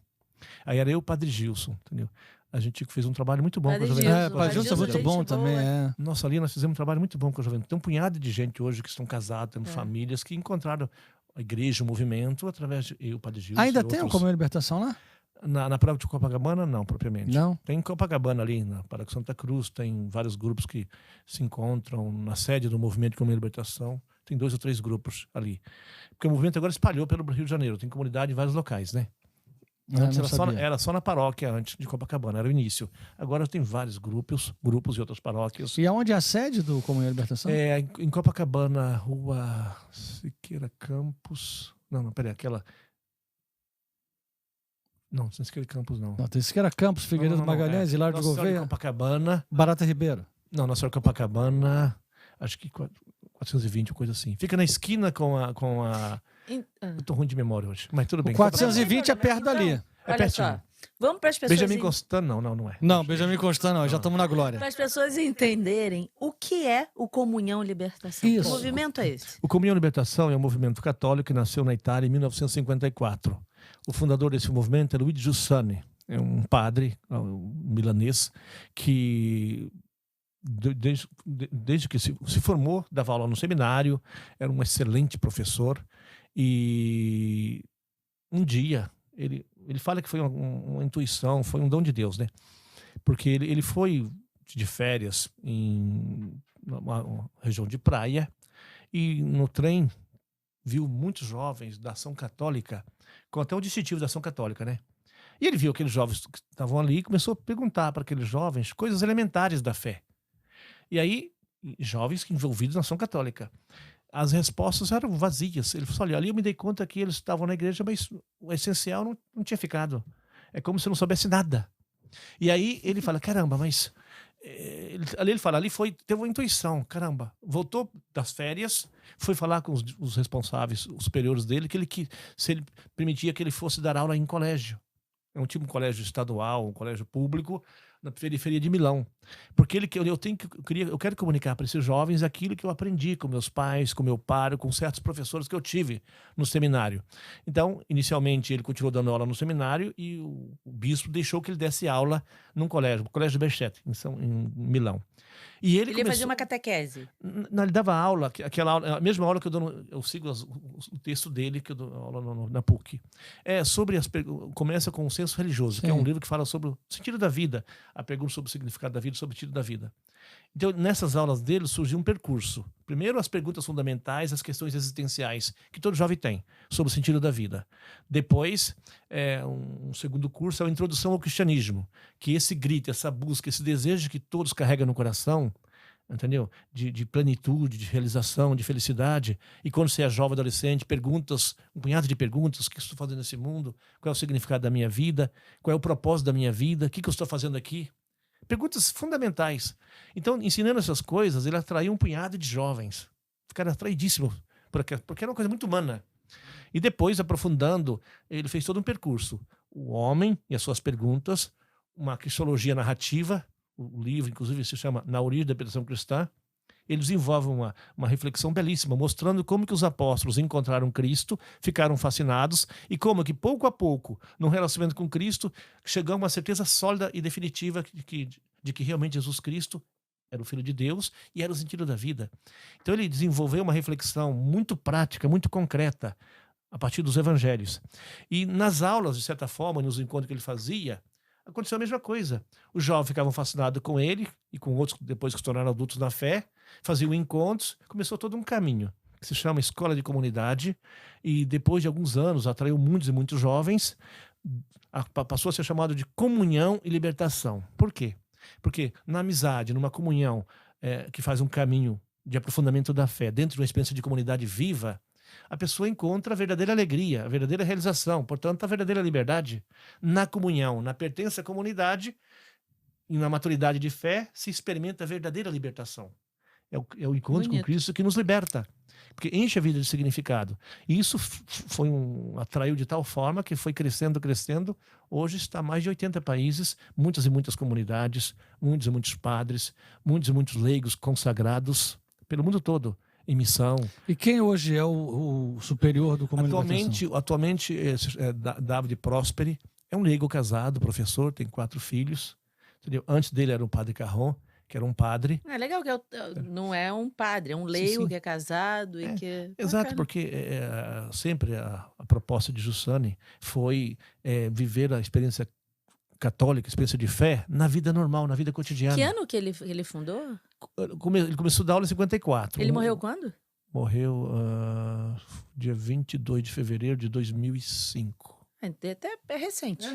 Aí era eu e o padre Gilson, entendeu? A gente fez um trabalho muito bom com a juventude. Padre Gilson é muito bom também, Nossa, ali nós fizemos um trabalho muito bom com a juventude. Tem um punhado de gente hoje que estão casados, tendo famílias, que encontraram a igreja, o movimento, através de eu, o padre Gilson. Ainda tem o Comunhão de Libertação lá? Na paróquia de Copacabana, não, propriamente. Não? Tem em Copacabana ali, na paróquia Santa Cruz, tem vários grupos que se encontram na sede do movimento de Comunhão de Libertação. Tem 2 ou 3 grupos ali. Porque o movimento agora espalhou pelo Rio de Janeiro, tem comunidade em vários locais, né? Antes era só na paróquia, antes de Copacabana, era o início. Agora tem vários grupos e outras paróquias. E aonde é a sede do Comunhão de Libertação? Em Copacabana, Rua Siqueira Campos... Não, peraí, aquela... Não, Siqueira Campos não. Não, tem Siqueira Campos, Figueiredo Magalhães, Hilário de Gouveia. Copacabana... Barata Ribeiro. Não, Nossa Senhora Copacabana, acho que 420, coisa assim. Fica na esquina com a... Eu tô ruim de memória hoje, mas tudo bem. O 420 é perto dali. Olha só, vamos para as pessoas... Benjamin Constant, não é. Não, Benjamin Constant não, já estamos na glória. Para as pessoas entenderem o que é o Comunhão Libertação. Isso. Que movimento é esse? O Comunhão Libertação é um movimento católico que nasceu na Itália em 1954. O fundador desse movimento é Luigi Giussani, é um padre milanês que... Desde que se formou, dava aula no seminário, era um excelente professor, e um dia ele fala que foi uma intuição, foi um dom de Deus, né? Porque ele foi de férias em uma região de praia e no trem viu muitos jovens da Ação Católica, com até o distintivo da Ação Católica, né? E ele viu aqueles jovens que estavam ali e começou a perguntar para aqueles jovens coisas elementares da fé. E aí, jovens envolvidos na ação católica. As respostas eram vazias. Ele falou, olha, ali eu me dei conta que eles estavam na igreja, mas o essencial não tinha ficado. É como se não soubesse nada. E aí ele fala, caramba, mas... ali ele fala, teve uma intuição, caramba. Voltou das férias, foi falar com os responsáveis, os superiores dele, se ele permitia que ele fosse dar aula em colégio. É um tipo de colégio estadual, um colégio público, na periferia de Milão. Porque eu quero comunicar para esses jovens aquilo que eu aprendi com meus pais, com meu pai, com certos professores que eu tive no seminário. Então, inicialmente, ele continuou dando aula no seminário e o bispo deixou que ele desse aula num colégio, o Colégio Beccetti, em Milão. E ele fazia uma catequese? Não, ele dava aula, aquela aula, a mesma aula que eu dou, eu sigo o texto dele, que eu dou aula na PUC. Começa com o Senso Religioso, que é um livro que fala sobre o sentido da vida, a pergunta sobre o significado da vida, sobre o sentido da vida. Então, nessas aulas dele surgiu um percurso. Primeiro, as perguntas fundamentais, as questões existenciais, que todo jovem tem, sobre o sentido da vida. Depois, um segundo curso é a Introdução ao Cristianismo, que esse grito, essa busca, esse desejo que todos carregam no coração, entendeu? De plenitude, de realização, de felicidade. E quando você é jovem, adolescente, um punhado de perguntas: o que eu estou fazendo nesse mundo? Qual é o significado da minha vida? Qual é o propósito da minha vida? O que eu estou fazendo aqui? Perguntas fundamentais. Então, ensinando essas coisas, ele atraiu um punhado de jovens. Ficaram atraidíssimos, porque era uma coisa muito humana. E depois, aprofundando, ele fez todo um percurso. O homem e as suas perguntas, uma cristologia narrativa, o livro, inclusive, se chama Na Origem da Percepção Cristã. Ele desenvolve uma reflexão belíssima, mostrando como que os apóstolos encontraram Cristo, ficaram fascinados, e como que, pouco a pouco, no relacionamento com Cristo, chegamos a uma certeza sólida e definitiva de que realmente Jesus Cristo era o Filho de Deus e era o sentido da vida. Então ele desenvolveu uma reflexão muito prática, muito concreta, a partir dos evangelhos. E nas aulas, de certa forma, nos encontros que ele fazia, aconteceu a mesma coisa. Os jovens ficavam fascinados com ele e com outros depois que se tornaram adultos na fé, faziam encontros, começou todo um caminho que se chama Escola de Comunidade, e depois de alguns anos atraiu muitos e muitos jovens, passou a ser chamado de Comunhão e Libertação. Por quê? Porque na amizade, numa comunhão que faz um caminho de aprofundamento da fé, dentro de uma experiência de comunidade viva, a pessoa encontra a verdadeira alegria, a verdadeira realização, portanto, a verdadeira liberdade. Na comunhão, na pertença à comunidade e na maturidade de fé, se experimenta a verdadeira libertação. É o encontro com Cristo que nos liberta, porque enche a vida de significado. E isso atraiu de tal forma que foi crescendo. Hoje está em mais de 80 países, muitas e muitas comunidades, muitos e muitos padres, muitos e muitos leigos consagrados pelo mundo todo, em missão. E quem hoje é o superior do Comunidade? Atualmente David Prosperi é um leigo casado, professor, tem 4 filhos. Entendeu? Antes dele era o padre Carron, que era um padre. É legal que não é um padre, é um leigo que é casado e que... Exato, porque sempre a proposta de Giussani foi viver a experiência católica, experiência de fé, na vida normal, na vida cotidiana. Que ano que ele fundou? Ele começou a dar aula em 54. Ele morreu quando? Morreu dia 22 de fevereiro de 2005. Até é recente.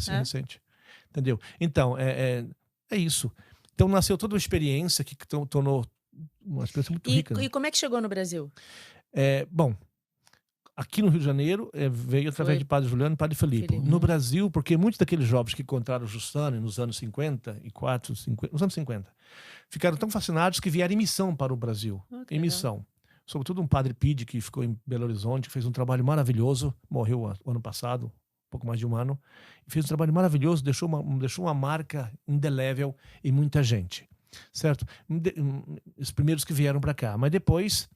Recente. Entendeu? Então, é isso. Então, nasceu toda uma experiência que tornou uma experiência muito rica. E como é que chegou no Brasil? Bom, aqui no Rio de Janeiro veio através de Padre Juliano e Padre Filipe. No Brasil, porque muitos daqueles jovens que encontraram Giussani nos anos 50, ficaram tão fascinados que vieram em missão para o Brasil. Em missão. Sobretudo um Padre Pide, que ficou em Belo Horizonte, que fez um trabalho maravilhoso, morreu o ano passado, pouco mais de um ano, e fez um trabalho maravilhoso, deixou uma marca indelével em muita gente, certo? Os primeiros que vieram para cá, mas depois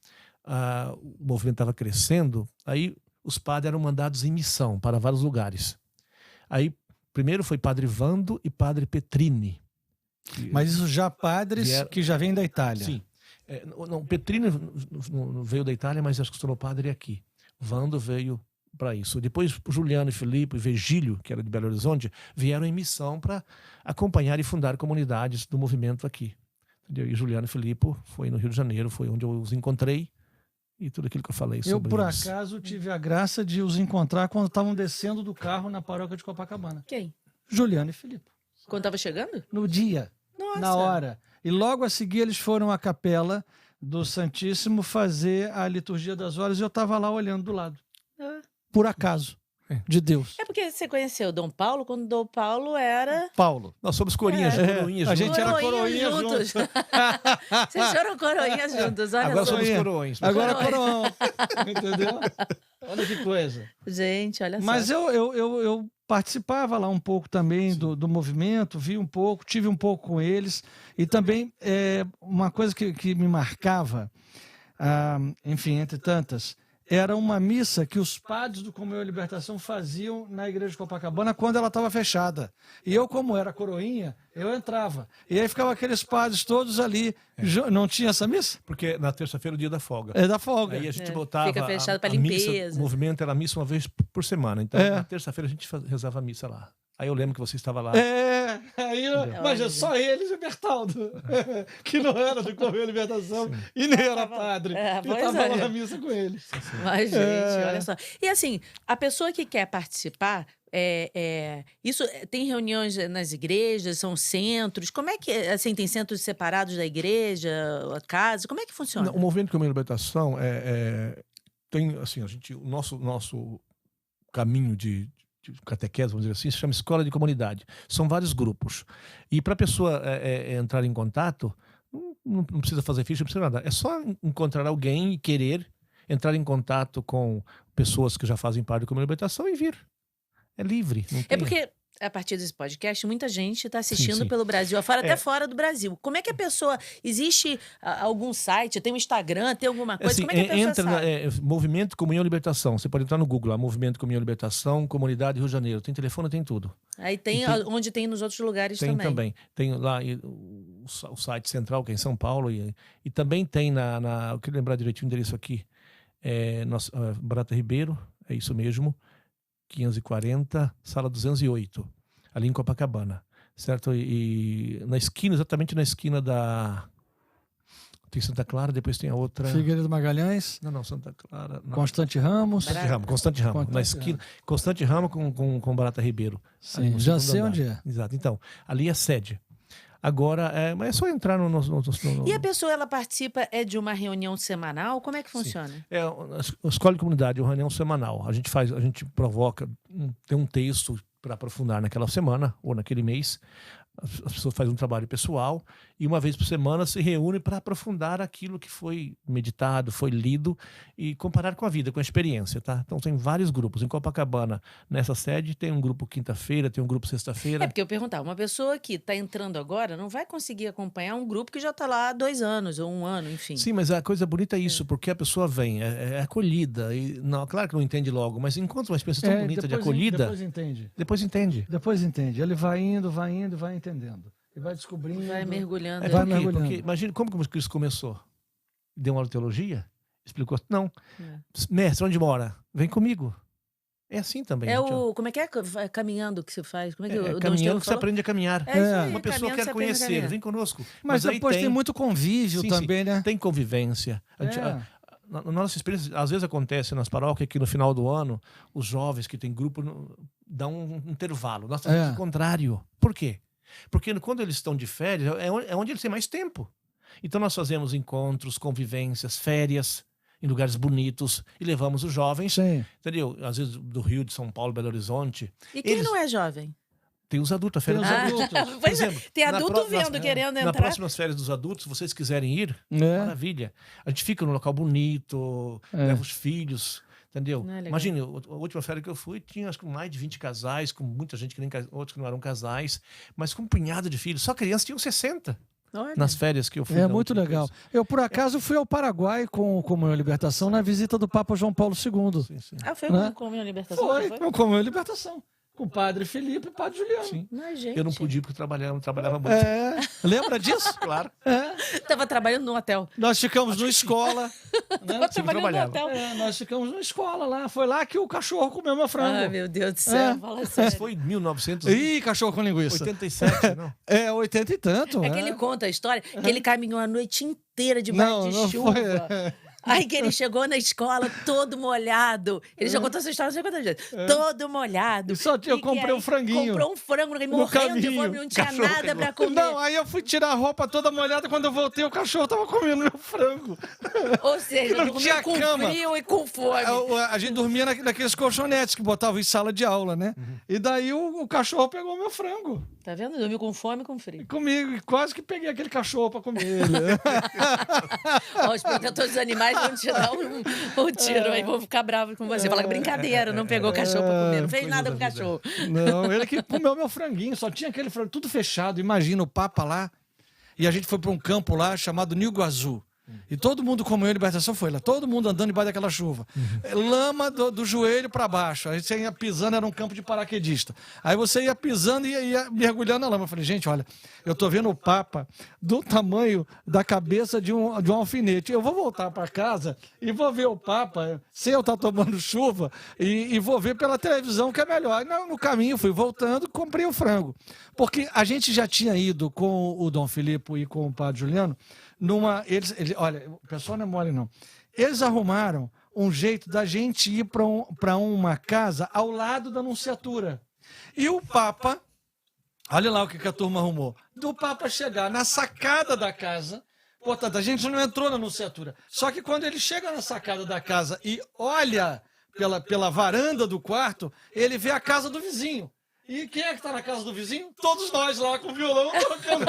o movimento estava crescendo, aí os padres eram mandados em missão para vários lugares. Aí primeiro foi Padre Vando e Padre Petrini. Mas isso já padres que já vêm da Itália. Sim. Não, Petrini não veio da Itália, mas acho que se tornou padre aqui. Vando veio para isso. Depois, Juliano e Filipe e Virgílio, que era de Belo Horizonte, vieram em missão para acompanhar e fundar comunidades do movimento aqui. Entendeu? E Juliano e Filipe foi no Rio de Janeiro, foi onde eu os encontrei, e tudo aquilo que eu falei sobre Eu, por eles. acaso, tive a graça de os encontrar quando estavam descendo do carro na paróquia de Copacabana. Quem? Juliano e Filipe. Quando estava chegando? No dia. Nossa. na hora. E logo a seguir eles foram à capela do Santíssimo fazer a liturgia das horas e eu estava lá olhando do lado. Por acaso. De Deus. É porque você conheceu Dom Paulo quando Dom Paulo era... Paulo. Nós somos coroinhas A gente era coroinha juntos. Vocês foram coroinhas juntos, olha Agora só. somos coroões. Agora coroão. Entendeu? Olha que coisa. Gente, olha só. Mas eu participava lá um pouco também do movimento, vi um pouco, tive um pouco com eles. E também uma coisa que me marcava, enfim, entre tantas, era uma missa que os padres do Comunhão e Libertação faziam na igreja de Copacabana quando ela estava fechada. E eu, como era coroinha, eu entrava. E aí ficavam aqueles padres todos ali. Não tinha essa missa? Porque na terça-feira é o dia da folga. É da folga. Aí a gente botava Fica fechado para missa, limpeza. o movimento era a missa uma vez por semana. Então, na terça-feira a gente rezava a missa lá. Aí eu lembro que você estava lá. Mas é só eles e o Bertaldo, que não era do Comunhão e Libertação e nem era padre. Eu estava lá na missa com eles. Mas, gente, olha só. E assim, a pessoa que quer participar, isso tem reuniões nas igrejas, são centros, como é que, assim, tem centros separados da igreja, a casa, como é que funciona? O movimento Comunhão e Libertação tem, assim, o nosso caminho de catequese, vamos dizer assim, se chama Escola de Comunidade. São vários grupos. E para a pessoa entrar em contato, não precisa fazer ficha, não precisa nada. É só encontrar alguém e querer entrar em contato com pessoas que já fazem parte da Comunhão de Libertação e vir. É livre. Porque, a partir desse podcast, muita gente está assistindo pelo Brasil afora, até fora do Brasil. Como é que a pessoa... Existe algum site, tem um Instagram, tem alguma coisa? Assim, como é que a pessoa sabe? Movimento Comunhão e Libertação. Você pode entrar no Google lá, Movimento Comunhão e Libertação, Comunidade Rio de Janeiro. Tem telefone, tem tudo. Aí tem onde tem nos outros lugares tem também. Também. Tem lá o site central, que é em São Paulo. E também tem eu queria lembrar direitinho o endereço aqui. Barata Ribeiro, é isso mesmo. 540, sala 208. Ali em Copacabana, certo? E na esquina, exatamente na esquina tem Santa Clara, depois tem a outra... Figueiredo Magalhães. Não, Santa Clara... Não. Constante Ramos. Constante Ramos. Na esquina, Constante Ramos com Barata Ribeiro. Sim, já sei onde é. Exato. Então, ali é sede. Agora, mas é só entrar no... E a pessoa, ela participa de uma reunião semanal? Como é que funciona? A Escola de Comunidade é uma reunião semanal. A gente provoca, tem um texto para aprofundar naquela semana ou naquele mês. As pessoas fazem um trabalho pessoal e uma vez por semana se reúnem para aprofundar aquilo que foi meditado, foi lido e comparar com a vida, com a experiência, tá? Então tem vários grupos. Em Copacabana, nessa sede, tem um grupo quinta-feira, tem um grupo sexta-feira. Porque eu perguntar, uma pessoa que está entrando agora não vai conseguir acompanhar um grupo que já está lá há 2 anos ou 1 ano, enfim. Sim, mas a coisa bonita é isso, porque a pessoa vem, é acolhida. E, não, claro que não entende logo, mas encontra uma experiência tão bonita de acolhida. Depois entende. Depois entende. Ele vai indo, vai entendendo. E vai descobrindo. Vai mergulhando. Porque imagina como que isso começou. Deu uma aula de teologia, explicou. Não. Mestre, onde mora? Vem comigo. É assim também. Como é que é caminhando que você faz? Como é que caminhando que você aprende a caminhar. Uma pessoa quer conhecer, vem conosco. Mas depois tem muito convívio também, né? Tem convivência. Na nossa experiência, às vezes acontece nas paróquias que no final do ano, os jovens que têm grupo dão um intervalo. Nós fazemos o contrário. Por quê? Porque quando eles estão de férias, é onde eles têm mais tempo. Então nós fazemos encontros, convivências, férias em lugares bonitos e levamos os jovens, entendeu? Às vezes do Rio, de São Paulo, Belo Horizonte. E quem não é jovem? Tem os adultos, a férias dos adultos. Por exemplo, tem adulto querendo entrar. Nas próximas férias dos adultos, se vocês quiserem ir, maravilha. A gente fica num local bonito, leva os filhos, entendeu? Imagina, a última férias que eu fui, tinha acho que mais de 20 casais, com muita gente outros que não eram casais, mas com um punhado de filhos. Só crianças tinham 60. Olha. Nas férias que eu fui. É muito legal. Eu, por acaso, fui ao Paraguai com o Comunhão e Libertação na visita do Papa João Paulo II. Sim. Foi com o Comunhão e Libertação? Foi com o Comunhão e Libertação. Com o Padre Felipe e o Padre Juliano. Sim. Mas, gente... Eu não podia porque trabalhava muito. Lembra disso? Claro. Tava trabalhando no hotel. Nós ficamos numa escola. Tava trabalhando no hotel. Nós ficamos numa escola lá. Foi lá que o cachorro comeu meu frango. Ai, meu Deus do céu. Fala sério. Isso foi em 1900. Ih, cachorro com linguiça. 87, não? 80 e tanto. É que ele conta a história que ele caminhou a noite inteira debaixo de chuva. Aí que ele chegou na escola todo molhado. Ele já contou essa história, não sei quantas vezes. Todo molhado. E só eu comprei um franguinho. Comprou um frango, morrendo de fome, não tinha nada pra comer. Não, aí eu fui tirar a roupa toda molhada, quando eu voltei o cachorro tava comendo meu frango. Ou seja, não tinha com cama. frio e com fome. A gente dormia naqueles colchonetes que botavam em sala de aula, né? E daí o cachorro pegou meu frango. Tá vendo? Dormiu com fome e com frio. E comigo, e quase que peguei aquele cachorro pra comer ele. Ó, os protetores dos animais vão te dar um tiro aí, vão ficar bravos com você. Fala que brincadeira, não pegou o cachorro pra comer, não fez nada com o cachorro. Não, ele que comeu meu franguinho, só tinha aquele frango, tudo fechado. Imagina o Papa lá. E a gente foi pra um campo lá chamado Nil Iguaçu. E todo mundo, como eu, Libertação foi lá. Todo mundo andando debaixo daquela chuva. Lama do joelho para baixo. Aí você ia pisando, era um campo de paraquedista. Aí você ia pisando e ia mergulhando na lama. Eu falei, gente, olha, eu tô vendo o Papa do tamanho da cabeça de um alfinete. Eu vou voltar para casa e vou ver o Papa sem eu estar tomando chuva e vou ver pela televisão, que é melhor. No caminho, fui voltando, comprei o frango. Porque a gente já tinha ido com o Dom Filipe e com o Padre Juliano olha, o pessoal não é mole, não. Eles arrumaram um jeito da gente ir para uma casa ao lado da Nunciatura. E o Papa, olha lá o que a turma arrumou. Do Papa chegar na sacada da casa, portanto, a gente não entrou na Nunciatura. Só que quando ele chega na sacada da casa e olha pela varanda do quarto, ele vê a casa do vizinho. E quem é que está na casa do vizinho? Todos nós lá com o violão tocando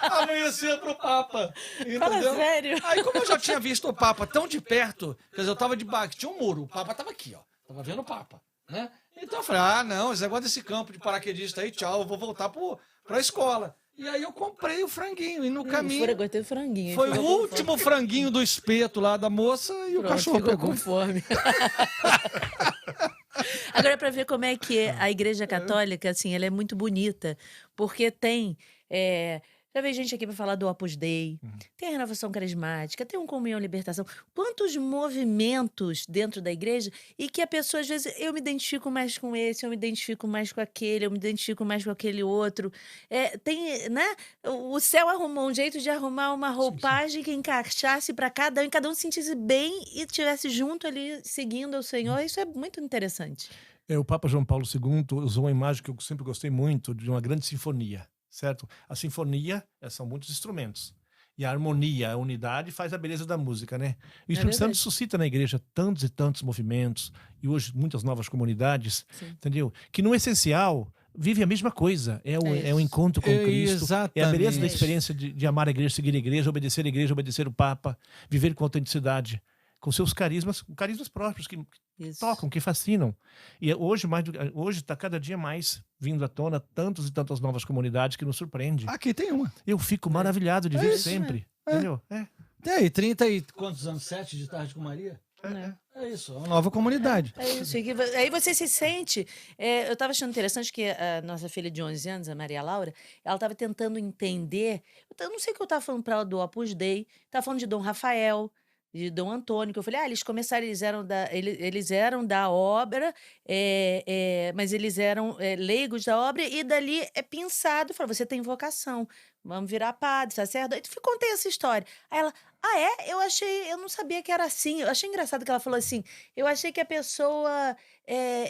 Amanhecer pro Papa. Entendeu? Fala sério. Aí como eu já tinha visto o Papa tão de perto, quer dizer, eu estava debaixo, tinha um muro, o Papa estava aqui, ó. Tava vendo o Papa, né? Então eu falei, não, esse negócio desse campo de paraquedista aí, tchau, eu vou voltar para a escola. E aí eu comprei o franguinho e no caminho... Gostei do franguinho. Foi o último franguinho do espeto lá da moça e pronto, o cachorro pegou. Com fome. Agora, para ver como é que a Igreja Católica, assim, ela é muito bonita, porque tem... Já veio gente aqui para falar do Opus Dei, tem a Renovação Carismática, tem um Comunhão Libertação. Quantos movimentos dentro da igreja e que a pessoa, às vezes, eu me identifico mais com esse, eu me identifico mais com aquele, eu me identifico mais com aquele outro. Tem, né? O céu arrumou um jeito de arrumar uma roupagem que encaixasse para cada um, e cada um se sentisse bem e estivesse junto ali, seguindo o Senhor. Isso é muito interessante. O Papa João Paulo II usou uma imagem que eu sempre gostei muito, de uma grande sinfonia. Certo? A sinfonia são muitos instrumentos. E a harmonia, a unidade faz a beleza da música, né? E o Espírito Santo suscita na igreja tantos e tantos movimentos, e hoje muitas novas comunidades, entendeu? Que no essencial vive a mesma coisa. É o encontro com Cristo. Exatamente. É a beleza da experiência de amar a igreja, seguir a igreja, obedecer o Papa, viver com autenticidade, com seus carismas próprios que tocam, que fascinam. E hoje está cada dia mais vindo à tona tantas e tantas novas comunidades que nos surpreende. Aqui tem uma. Eu fico maravilhado de ver isso, sempre. Entendeu? Tem aí 30 e quantos anos? 7 de tarde com Maria? É isso, é uma nova comunidade. É isso. Aí você se sente... eu estava achando interessante que a nossa filha de 11 anos, a Maria Laura, ela estava tentando entender... Eu não sei o que eu estava falando para ela do Opus Dei, estava falando de Dom Rafael, de Dom Antônio, que eu falei, eles eram da obra, mas eles eram leigos da obra, e dali é pensado, falou, você tem vocação, vamos virar padre, sacerdote. Eu contei essa história. Aí ela, eu não sabia que era assim. Eu achei engraçado que ela falou assim, eu achei que a pessoa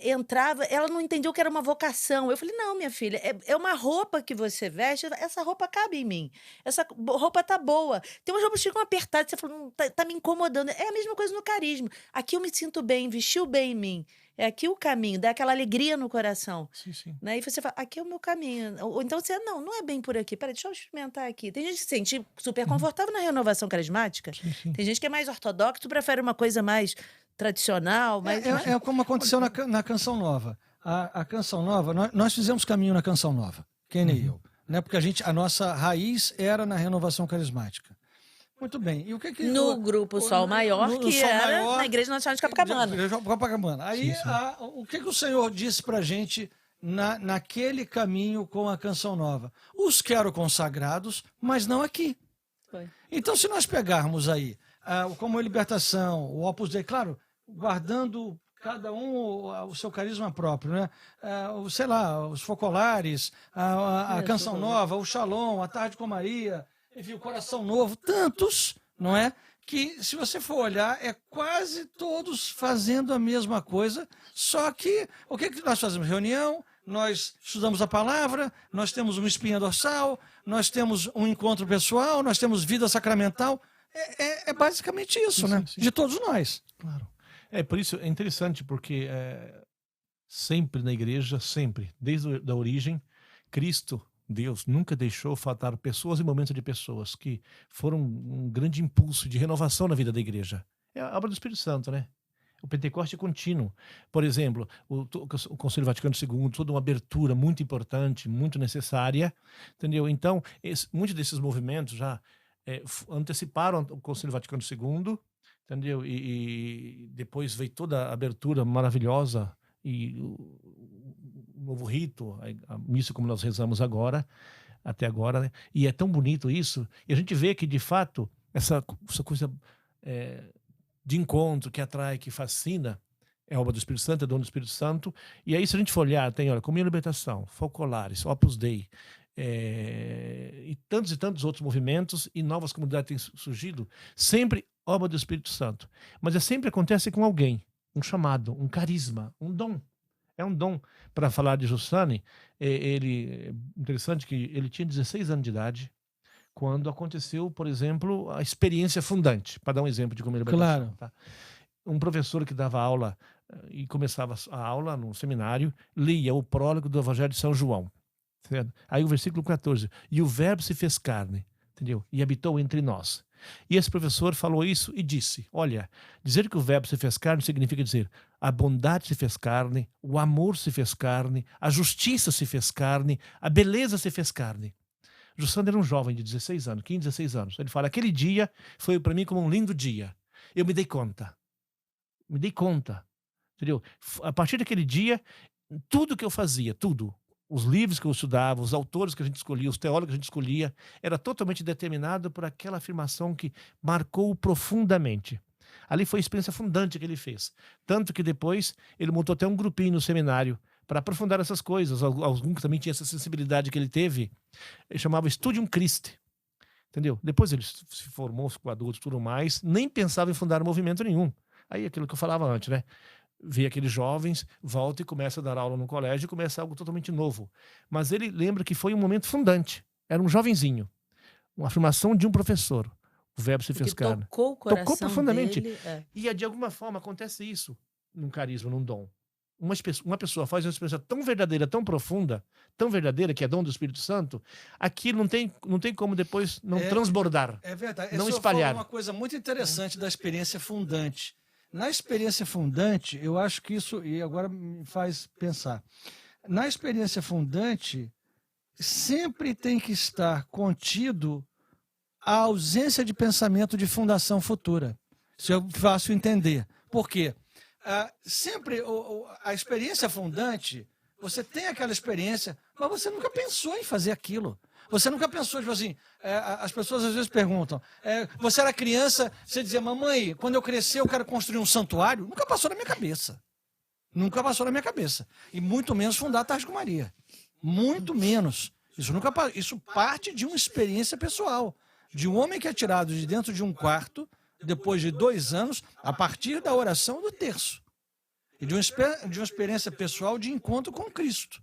entrava, ela não entendeu que era uma vocação. Eu falei, não, minha filha, é uma roupa que você veste, essa roupa cabe em mim, essa roupa tá boa. Tem umas roupas que ficam apertadas, você fala, tá me incomodando. É a mesma coisa no carisma. Aqui eu me sinto bem, vestiu bem em mim. É aqui o caminho, dá aquela alegria no coração. Sim. Né? E você fala, aqui é o meu caminho. Ou então você, não é bem por aqui. Peraí, deixa eu experimentar aqui. Tem gente que se sente super confortável na renovação carismática. Sim. Tem gente que é mais ortodoxo, prefere uma coisa mais tradicional. Mais... É como aconteceu na Canção Nova. A Canção Nova, nós fizemos caminho na Canção Nova, Kenny e eu. Né? Porque a nossa raiz era na renovação carismática. Muito bem. E o que no grupo Sol Maior, que era na Igreja Nacional de Copacabana. Aí, o que o Senhor disse pra gente naquele caminho com a Canção Nova? Os quero consagrados, mas não aqui. Foi. Então, se nós pegarmos aí como a Libertação, o Opus Dei, claro, guardando cada um o seu carisma próprio, né? Sei lá, os Focolares, a Canção Nova, o Shalom, a Tarde com Maria... Enfim, o Coração Novo, tantos, não é? que, se você for olhar, é quase todos fazendo a mesma coisa, só que o que nós fazemos? Reunião, nós estudamos a palavra, nós temos uma espinha dorsal, nós temos um encontro pessoal, nós temos vida sacramental. É basicamente isso, né? Sim. De todos nós. Claro. Por isso é interessante, porque sempre na igreja, sempre, desde a origem, Cristo, Deus, nunca deixou faltar pessoas e momentos de pessoas que foram um grande impulso de renovação na vida da igreja. É a obra do Espírito Santo, né? O Pentecoste é contínuo. Por exemplo, o Concílio Vaticano II, toda uma abertura muito importante, muito necessária, entendeu? Então, muitos desses movimentos já anteciparam o Concílio Vaticano II, entendeu? E depois veio toda a abertura maravilhosa e o novo rito, a missa como nós rezamos agora, até agora, né? E é tão bonito isso. E a gente vê que, de fato, essa coisa de encontro que atrai, que fascina, é obra do Espírito Santo, é dom do Espírito Santo. E aí, se a gente for olhar, tem, Comunhão e Libertação, Focolares, Opus Dei, e tantos outros movimentos e novas comunidades têm surgido, sempre obra do Espírito Santo. Mas sempre acontece com alguém, um chamado, um carisma, um dom. É um dom. Para falar de Giussani, interessante que ele tinha 16 anos de idade quando aconteceu, por exemplo, a experiência fundante, para dar um exemplo de como ele vai Claro. tá? Um professor que dava aula e começava a aula no seminário, lia o prólogo do Evangelho de São João. Certo? Aí o versículo 14, e o verbo se fez carne, entendeu? E habitou entre nós. E esse professor falou isso e disse, olha, dizer que o verbo se fez carne significa dizer a bondade se fez carne, o amor se fez carne, a justiça se fez carne, a beleza se fez carne. Giussani era um jovem de 16 anos, 15, 16 anos. Ele fala, aquele dia foi para mim como um lindo dia. Eu me dei conta, entendeu? A partir daquele dia, tudo que eu fazia, tudo, os livros que eu estudava, os autores que a gente escolhia, os teólogos que a gente escolhia, era totalmente determinado por aquela afirmação que marcou profundamente. Ali foi a experiência fundante que ele fez. Tanto que depois ele montou até um grupinho no seminário para aprofundar essas coisas. Alguns também tinham essa sensibilidade que ele teve. Ele chamava Studium Christi. Entendeu? Depois ele se formou, ficou adulto e tudo mais, nem pensava em fundar movimento nenhum. Aí aquilo que eu falava antes, né? Vê aqueles jovens, volta e começa a dar aula no colégio e começa algo totalmente novo. Mas ele lembra que foi um momento fundante. Era um jovenzinho. Uma afirmação de um professor. O verbo se fez carne. Tocou o coração Tocou profundamente. dele, E de alguma forma acontece isso num carisma, num dom. Uma pessoa faz uma experiência tão verdadeira, tão profunda, tão verdadeira, que é dom do Espírito Santo, aqui não tem como depois não transbordar. É verdade. Não Essa espalhar. foi uma coisa muito interessante da experiência fundante. Na experiência fundante, eu acho que isso, e agora me faz pensar, na experiência fundante, sempre tem que estar contido a ausência de pensamento de fundação futura. Se eu faço entender. Por quê? Sempre a experiência fundante, você tem aquela experiência, mas você nunca pensou em fazer aquilo. Você nunca pensou, tipo assim, as pessoas às vezes perguntam, você era criança, você dizia, mamãe, quando eu crescer eu quero construir um santuário. Nunca passou na minha cabeça. Nunca passou na minha cabeça. E muito menos fundar a Tarde com Maria. Muito menos. Isso parte de uma experiência pessoal. De um homem que é tirado de dentro de um quarto, depois de 2 anos, a partir da oração do terço. E de uma experiência pessoal de encontro com Cristo.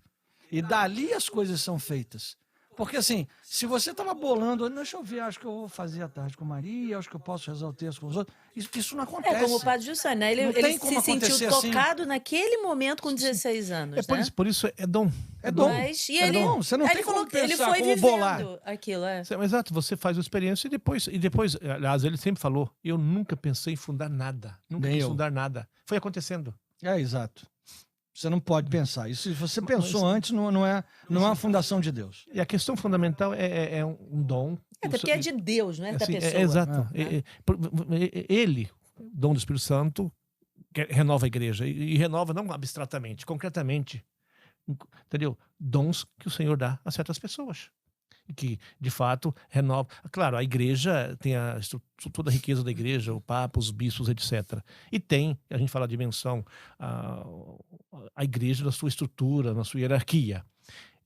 E dali as coisas são feitas. Porque assim, se você estava bolando, deixa eu ver, acho que eu vou fazer a Tarde com Maria, acho que eu posso rezar o texto com os outros. Isso não acontece. Como o Padre Giussani, né? Ele se sentiu tocado naquele momento com 16 anos, né? Por isso é dom. É dom. Mas, e é ele, dom. Você não tem como pensar, ele foi como vivendo bolar aquilo, Exato, você faz a experiência e depois, aliás, ele sempre falou, eu nunca pensei em fundar nada. Nunca quis fundar nada. Foi acontecendo. Exato. Você não pode pensar. Isso, se você pensou antes, não é uma fundação de Deus. E a questão fundamental é um dom. Até porque é de Deus, não é da pessoa. Exato. Ele, dom do Espírito Santo, renova a igreja. E renova não abstratamente, concretamente. Entendeu? Dons que o Senhor dá a certas pessoas. Que, de fato, renova. Claro, a igreja tem toda a riqueza da igreja, o Papa, os bispos, etc. E tem, a gente fala a dimensão, a igreja na sua estrutura, na sua hierarquia.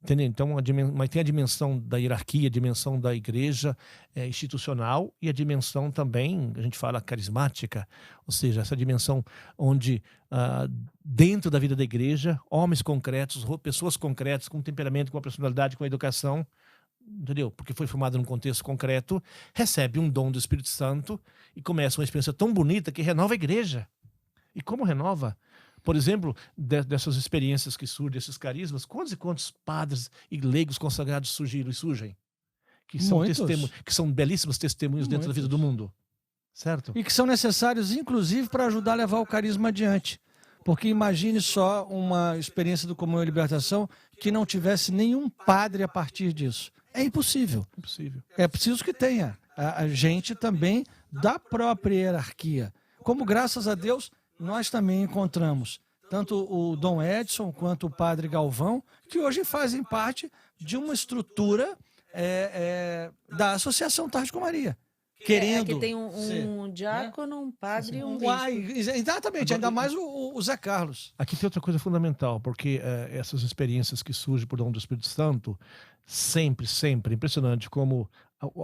Entendeu? Então, mas tem a dimensão da hierarquia, a dimensão da igreja institucional e a dimensão também, a gente fala carismática, ou seja, essa dimensão onde dentro da vida da igreja, homens concretos, pessoas concretas, com temperamento, com a personalidade, com a educação, entendeu? Porque foi formado num contexto concreto, recebe um dom do Espírito Santo e começa uma experiência tão bonita que renova a igreja. E como renova? Por exemplo, dessas experiências que surgem, desses carismas, quantos e quantos padres e leigos consagrados surgiram e surgem? Que são belíssimos testemunhos dentro da vida do mundo. Certo? E que são necessários, inclusive, para ajudar a levar o carisma adiante. Porque imagine só uma experiência do Comunhão e Libertação que não tivesse nenhum padre a partir disso. É impossível. Impossível. É preciso que tenha a gente também da própria hierarquia. Como, graças a Deus, nós também encontramos tanto o Dom Edson quanto o Padre Galvão, que hoje fazem parte de uma estrutura da Associação Tarde com Maria. Querendo que tem um diácono, um padre e um bispo. Exatamente, ainda mais o Zé Carlos. Aqui tem outra coisa fundamental, porque essas experiências que surgem por dom do Espírito Santo, sempre, impressionante como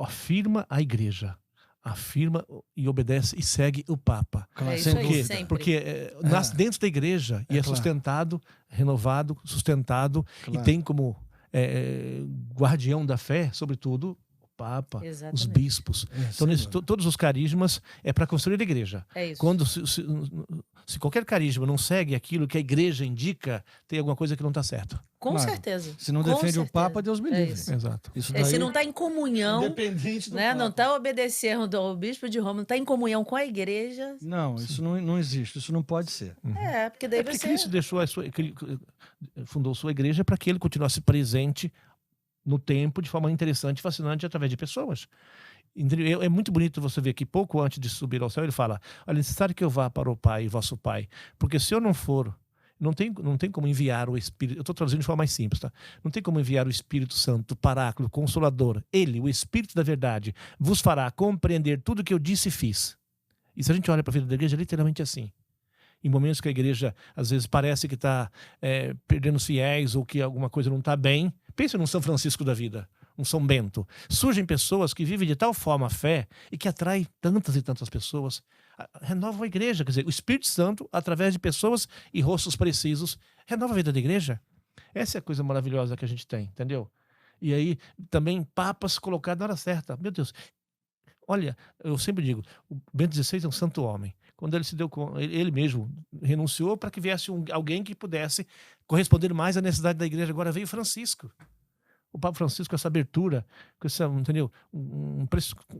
afirma a igreja. Afirma e obedece e segue o Papa. Claro. Isso aí, sempre. Porque nasce dentro da igreja e é sustentado, renovado, sustentado, e tem como guardião da fé, sobretudo, o Papa, os bispos. Então, todos os carismas é para construir a igreja. É isso. Quando se qualquer carisma não segue aquilo que a igreja indica, tem alguma coisa que não está certo. Com certeza. Se não defende o Papa, Deus me livre. Exato. Isso daí, se não está em comunhão, independente do não está obedecendo ao bispo de Roma, não está em comunhão com a igreja. Não, isso não existe, isso não pode ser. Porque daí porque Cristo fundou sua igreja para que ele continuasse presente no tempo de forma interessante e fascinante através de pessoas. É muito bonito você ver que pouco antes de subir ao céu ele fala: olha, é necessário que eu vá para o Pai, vosso Pai, porque se eu não for, não tem como enviar o Espírito. Eu estou traduzindo de forma mais simples, tá? Não tem como enviar o Espírito Santo, Paráclito, Consolador. Ele, o Espírito da verdade, vos fará compreender tudo o que eu disse e fiz. E se a gente olha para a vida da igreja, é literalmente assim. Em momentos que a igreja, às vezes, parece que está perdendo os fiéis ou que alguma coisa não está bem, pensa num São Francisco da vida, um São Bento. Surgem pessoas que vivem de tal forma a fé e que atraem tantas e tantas pessoas. Renovam a igreja, quer dizer, o Espírito Santo, através de pessoas e rostos precisos, renova a vida da igreja. Essa é a coisa maravilhosa que a gente tem, entendeu? E aí, também, papas colocados na hora certa. Meu Deus, olha, eu sempre digo, o Bento XVI é um santo homem. Quando ele se deu conta, ele mesmo renunciou para que viesse alguém que pudesse corresponder mais à necessidade da igreja. Agora veio Francisco. O Papa Francisco, com essa abertura, com essa, entendeu?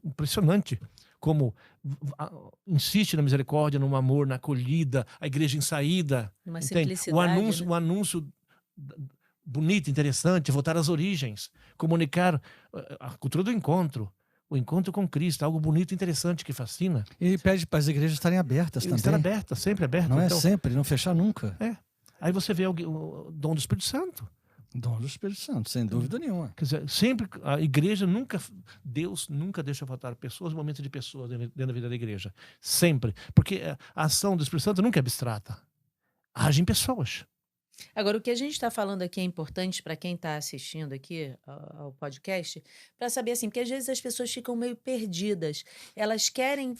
Impressionante como insiste na misericórdia, no amor, na acolhida, a igreja em saída. Uma simplicidade. O anúncio bonito, interessante, voltar às origens, comunicar a cultura do encontro. O encontro com Cristo, algo bonito e interessante que fascina. E pede para as igrejas estarem abertas também. Estar abertas, sempre abertas. Não então, é sempre, não fechar nunca. Aí você vê o dom do Espírito Santo. Dom do Espírito Santo, sem dúvida nenhuma. Quer dizer, sempre, a igreja Deus nunca deixa faltar pessoas, momentos de pessoas dentro da vida da igreja. Sempre. Porque a ação do Espírito Santo nunca é abstrata. Age em pessoas. Agora, o que a gente está falando aqui é importante para quem está assistindo aqui ao podcast, para saber assim, porque às vezes as pessoas ficam meio perdidas. Elas querem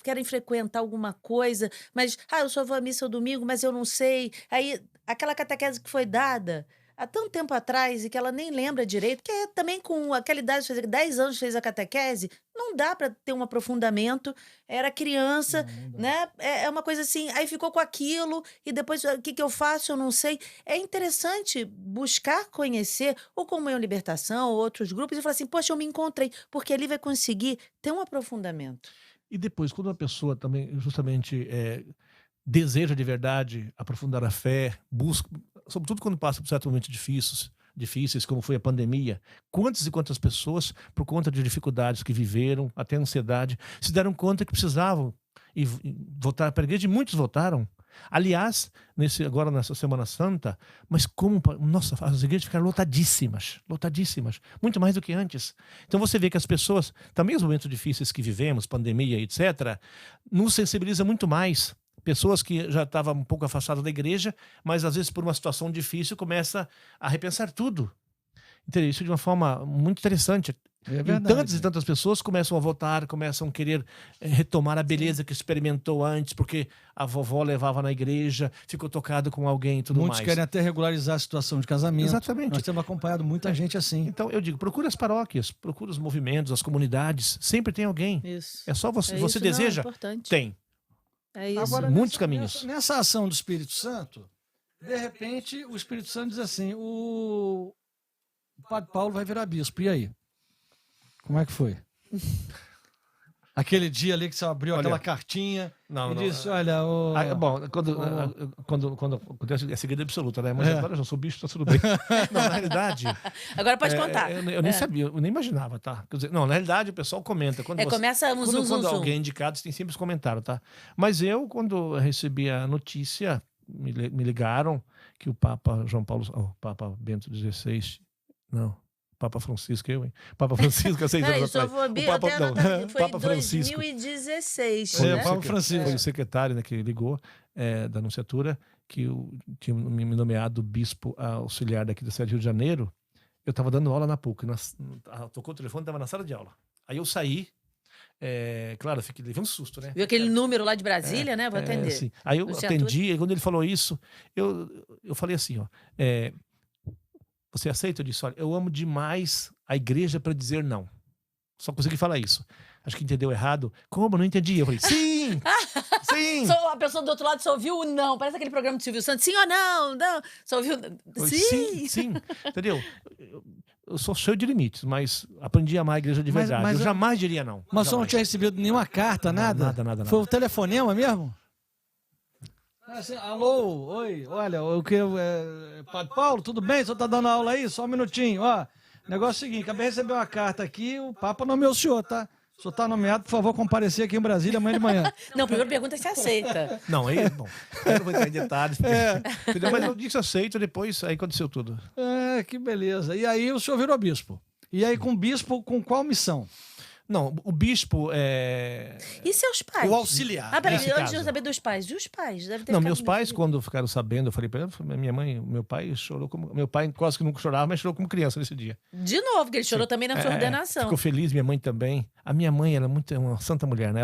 querem frequentar alguma coisa, mas, eu só vou à missa ao domingo, mas eu não sei. Aí, aquela catequese que foi dada há tanto tempo atrás e que ela nem lembra direito, que também com aquela idade, 10 anos fez a catequese, não dá para ter um aprofundamento, era criança, né? É uma coisa assim, aí ficou com aquilo e depois o que eu faço, eu não sei. É interessante buscar conhecer ou Comunhão Libertação ou outros grupos e falar assim, poxa, eu me encontrei, porque ali vai conseguir ter um aprofundamento. E depois, quando a pessoa também justamente deseja de verdade aprofundar a fé, busca, sobretudo quando passa por certos momentos difíceis, como foi a pandemia, quantas e quantas pessoas, por conta de dificuldades que viveram, até ansiedade, se deram conta que precisavam e votar para a igreja, e muitos votaram. Aliás, agora nessa Semana Santa, mas nossa, as igrejas ficaram lotadíssimas, muito mais do que antes. Então você vê que as pessoas, também os momentos difíceis que vivemos, pandemia, etc., nos sensibiliza muito mais. Pessoas que já estavam um pouco afastadas da igreja, mas às vezes por uma situação difícil começa a repensar tudo. Entendeu? Isso de uma forma muito interessante. É E verdade. tantas e tantas pessoas começam a voltar, começam a querer retomar a beleza que experimentou antes, porque a vovó levava na igreja, ficou tocado com alguém e tudo Muitos mais. querem até regularizar a situação de casamento. Exatamente. Nós temos acompanhado muita gente assim. Então, eu digo, procura as paróquias, procura os movimentos, as comunidades, sempre tem alguém. Isso. É só você, É você isso, não, é deseja? importante. Tem. É isso. Agora, Muitos caminhos. Nessa ação do Espírito Santo, de repente, o Espírito Santo diz assim, o Padre Paulo vai virar bispo. E aí? Como é que foi? Aquele dia ali que você abriu aquela cartinha e disse, olha... Bom, quando acontece é segredo absoluto, né? Mas agora eu já sou bicho, tá tudo bem. Não, na realidade... Agora pode contar. Eu nem sabia, eu nem imaginava, tá? Quer dizer, não, na realidade o pessoal comenta. Começa um quando alguém é indicado, tem sempre os comentários, tá? Mas eu, quando recebi a notícia, me ligaram que o Papa João Paulo... O Papa Bento XVI... Não... Papa Francisco, hein? Papa Francisco, há 6 anos atrás. Foi Papa em Francisco. 2016. Foi, né? o Papa Francisco. Foi o secretário, né, que ligou da Nunciatura, que tinha me nomeado bispo auxiliar daqui da cidade do Rio de Janeiro. Eu estava dando aula na PUC. Tocou o telefone, estava na sala de aula. Aí eu saí. Claro, levei um susto, né? Viu aquele número lá de Brasília, né? Vou atender. Sim. Aí eu atendi, e quando ele falou isso, eu falei assim, ó. Você aceita? Eu disse, olha, eu amo demais a igreja para dizer não. Só consegui falar isso. Acho que entendeu errado. Como? Não entendi. Eu falei, sim! Sim! A pessoa do outro lado só ouviu o não. Parece aquele programa do Silvio Santos. Sim ou não? Não. Só ouviu... Sim! Sim. Entendeu? Eu sou cheio de limites, mas aprendi a amar a igreja de verdade. Mas eu jamais diria não. Mas você não tinha recebido nenhuma carta, nada? Nada. Foi o telefonema mesmo? Assim, alô, oi, olha, Padre Paulo, tudo bem? O senhor está dando aula aí? Só um minutinho, ó. Negócio é o seguinte, acabei de receber uma carta aqui, o Papa nomeou o senhor, tá? O senhor está nomeado, por favor, comparecer aqui em Brasília amanhã de manhã. Não, primeiro pergunta se aceita. Não, bom, eu não vou entrar em detalhes. Mas eu disse aceito, depois aí aconteceu tudo. Que beleza. E aí o senhor virou bispo. E aí com bispo, com qual missão? Não, o bispo E seus pais? O auxiliar. Peraí, antes de eu saber dos pais. Dos pais? Deve ter não, meus pais, quando ficaram sabendo, eu falei pra ele, minha mãe, meu pai chorou como... Meu pai quase que nunca chorava, mas chorou como criança nesse dia. De novo, porque ele chorou também na sua ordenação. Ficou feliz, minha mãe também. A minha mãe, ela é uma santa mulher, né?